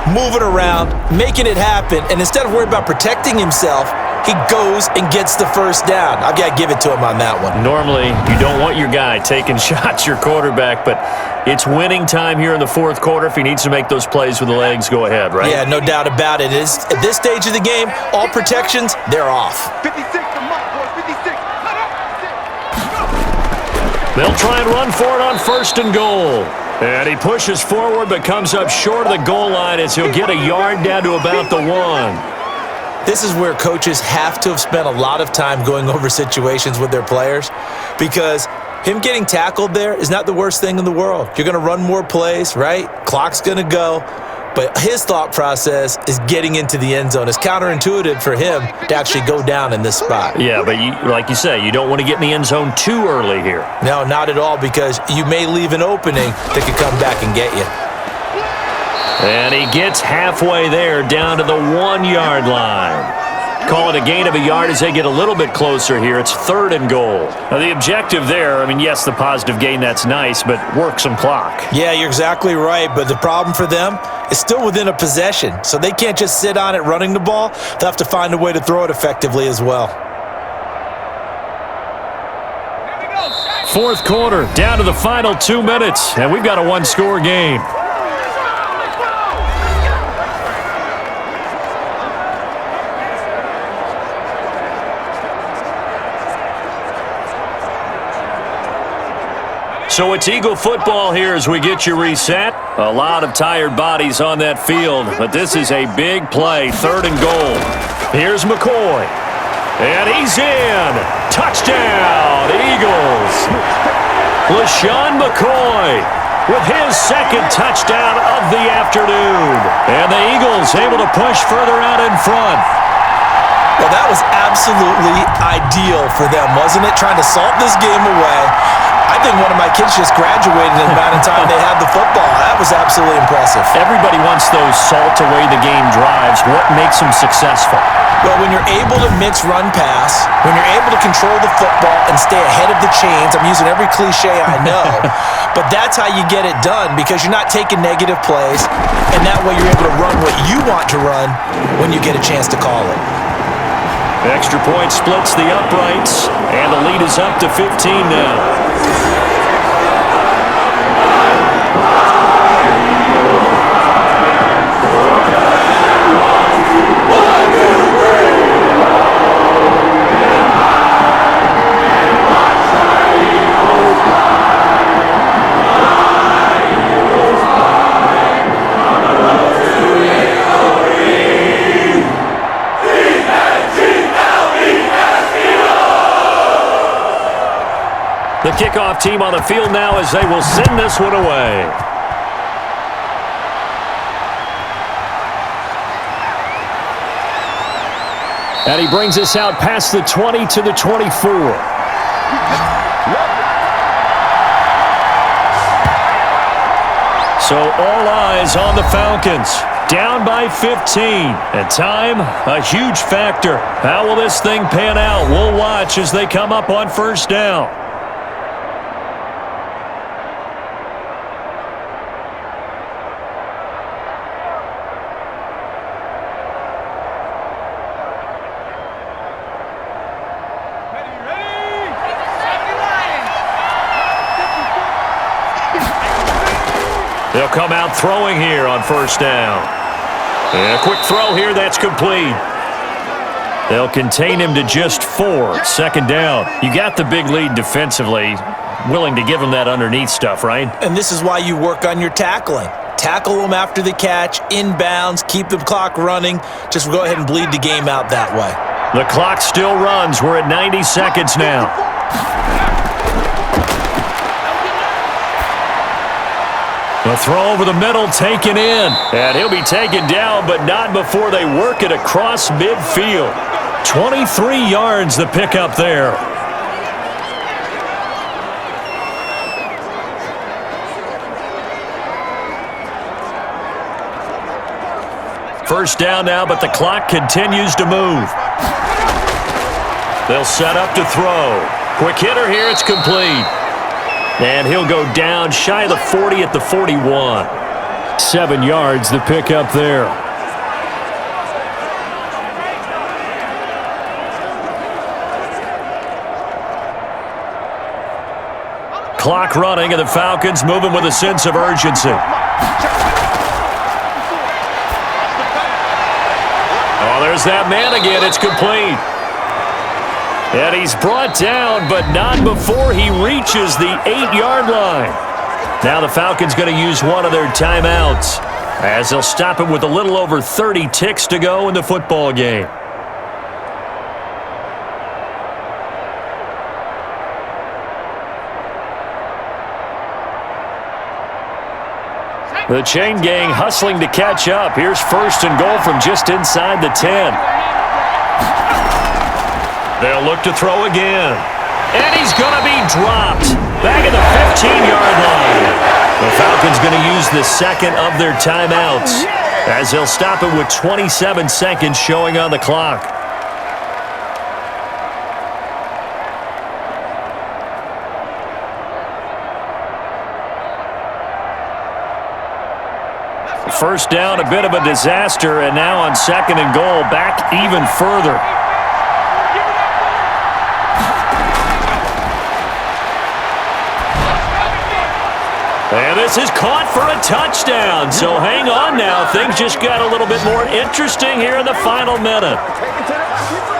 Moving around, making it happen, and instead of worrying about protecting himself, he goes and gets the first down. I've got to give it to him on that one. Normally, you don't want your guy taking shots, your quarterback, but it's winning time here in the fourth quarter. If he needs to make those plays with the legs, go ahead, right? Yeah, no doubt about it. At this stage of the game, all protections, they're off. 56 to Mike, boys, 56. They'll try and run for it on 1st and goal. And he pushes forward but comes up short of the goal line as he'll get a yard down to about the 1. This is where coaches have to have spent a lot of time going over situations with their players because him getting tackled there is not the worst thing in the world. You're going to run more plays, right? Clock's going to go. But his thought process is getting into the end zone. It's counterintuitive for him to actually go down in this spot. Yeah, but like you say, you don't want to get in the end zone too early here. No, not at all, because you may leave an opening that could come back and get you. And he gets halfway there down to the 1-yard line. Call it a gain of a yard as they get a little bit closer here. It's 3rd and goal. Now, the objective there, I mean, yes, the positive gain, that's nice, but work some clock. Yeah, you're exactly right, but the problem for them is still within a possession, so they can't just sit on it running the ball. They'll have to find a way to throw it effectively as well. 4th quarter, down to the final 2 minutes, and we've got a 1-score game. So it's Eagle football here as we get you reset. A lot of tired bodies on that field, but this is a big play, 3rd and goal. Here's McCoy, and he's in. Touchdown, Eagles. LaShawn McCoy with his 2nd touchdown of the afternoon. And the Eagles able to push further out in front. Well, that was absolutely ideal for them, wasn't it? Trying to salt this game away. I think one of my kids just graduated in the amount of time they had the football. That was absolutely impressive. Everybody wants those salt-away-the-game drives. What makes them successful? Well, when you're able to mix run pass, when you're able to control the football and stay ahead of the chains, I'm using every cliche I know, but that's how you get it done because you're not taking negative plays, and that way you're able to run what you want to run when you get a chance to call it. Extra point splits the uprights, and the lead is up to 15 now. kickoff team on the field now as they will send this one away. And he brings us out past the 20 to the 24. So all eyes on the Falcons. Down by 15. And time, a huge factor. How will this thing pan out? We'll watch as they come up on first down. They'll come out throwing here on first down. And a quick throw here, that's complete. They'll contain him to just 4. Second down. You got the big lead defensively. Willing to give him that underneath stuff, right? And this is why you work on your tackling. Tackle them after the catch, inbounds, keep the clock running. Just go ahead and bleed the game out that way. The clock still runs. We're at 90 seconds now. The throw over the middle taken in. And he'll be taken down, but not before they work it across midfield. 23 yards the pickup there. First down now, but the clock continues to move. They'll set up to throw. Quick hitter here, it's complete. And he'll go down shy of the 40 at the 41. 7 yards the pickup there. Clock running, and the Falcons moving with a sense of urgency. Oh, there's that man again. It's complete. And he's brought down, but not before he reaches the 8-yard line. Now the Falcons going to use one of their timeouts as they'll stop him with a little over 30 ticks to go in the football game. The chain gang hustling to catch up. Here's first and goal from just inside the 10. They'll look to throw again. And he's going to be dropped. Back at the 15-yard line. The Falcons going to use the second of their timeouts as they'll stop it with 27 seconds showing on the clock. First down, a bit of a disaster, and now on second and goal, back even further. And this is caught for a touchdown. So hang on now. Things just got a little bit more interesting here in the final minute.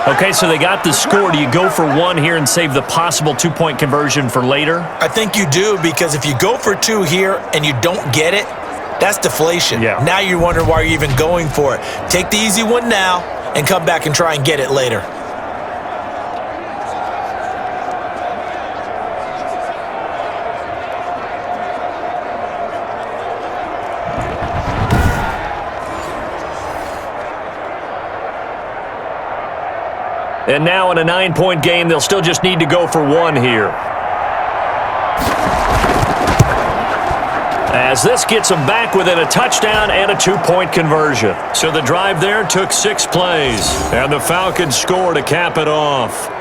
Okay, so they got the score. Do you go for one here and save the possible two-point conversion for later? I think you do, because if you go for 2 here and you don't get it, that's deflation. Yeah. Now you wonder why you're even going for it. Take the easy one now and come back and try and get it later. And now in a 9-point game, they'll still just need to go for one here. As this gets them back within a touchdown and a 2-point conversion. So the drive there took 6 plays. And the Falcons score to cap it off.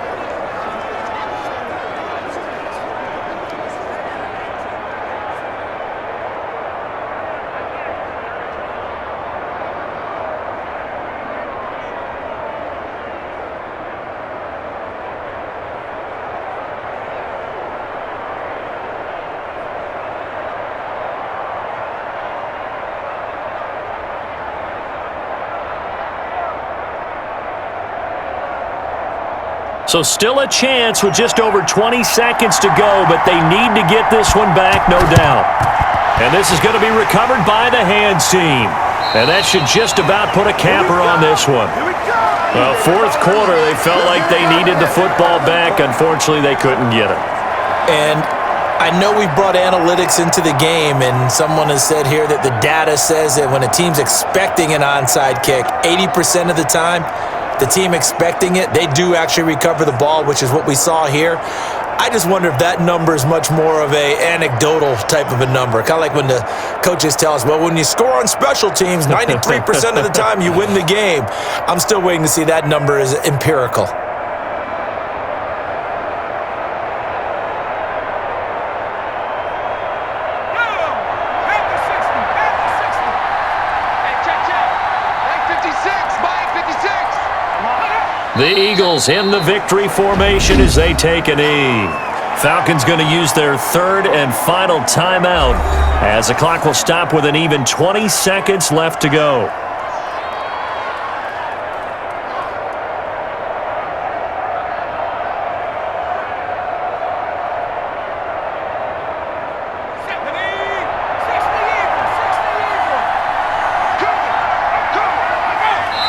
So still a chance with just over 20 seconds to go, but they need to get this one back, no doubt. And this is going to be recovered by the hands team. And that should just about put a capper on this one. Well, fourth quarter, they felt like they needed the football back. Unfortunately, they couldn't get it. And I know we've brought analytics into the game, and someone has said here that the data says that when a team's expecting an onside kick, 80% of the time, the team expecting it, they do actually recover the ball, which is what we saw here. I just wonder if that number is much more of a anecdotal type of a number. Kind of like when the coaches tell us, well, when you score on special teams, 93% of the time you win the game. I'm still waiting to see that number is empirical. The Eagles in the victory formation as they take a knee. Falcons going to use their third and final timeout as the clock will stop with an even 20 seconds left to go.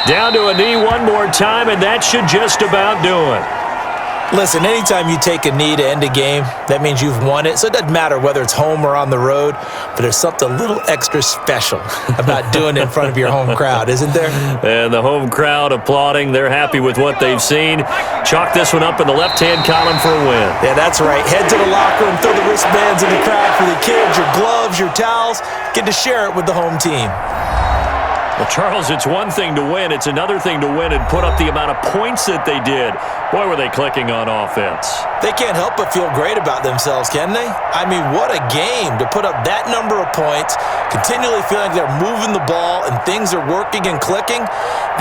Down to a knee one more time, and that should just about do it. Listen, anytime you take a knee to end a game, that means you've won it. So it doesn't matter whether it's home or on the road, but there's something a little extra special about doing it in front of your home crowd, isn't there? And the home crowd applauding. They're happy with what they've seen. Chalk this one up in the left-hand column for a win. Yeah, that's right. Head to the locker room, throw the wristbands in the crowd for the kids, your gloves, your towels. Get to share it with the home team. Well, Charles, it's one thing to win. It's another thing to win and put up the amount of points that they did. Boy, were they clicking on offense. They can't help but feel great about themselves, can they? I mean, what a game to put up that number of points, continually feeling like they're moving the ball and things are working and clicking.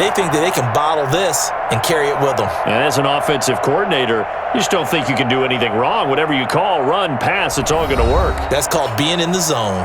They think that they can bottle this and carry it with them. And as an offensive coordinator, you just don't think you can do anything wrong. Whatever you call, run, pass, it's all going to work. That's called being in the zone.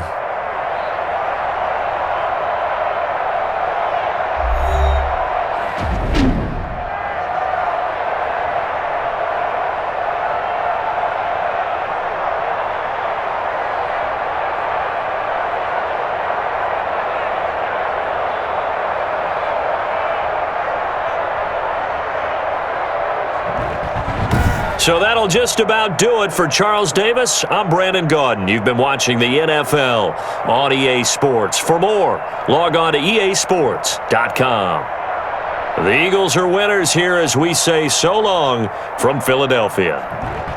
So that'll just about do it for Charles Davis. I'm Brandon Gaudin. You've been watching the NFL on EA Sports. For more, log on to easports.com. The Eagles are winners here as we say so long from Philadelphia.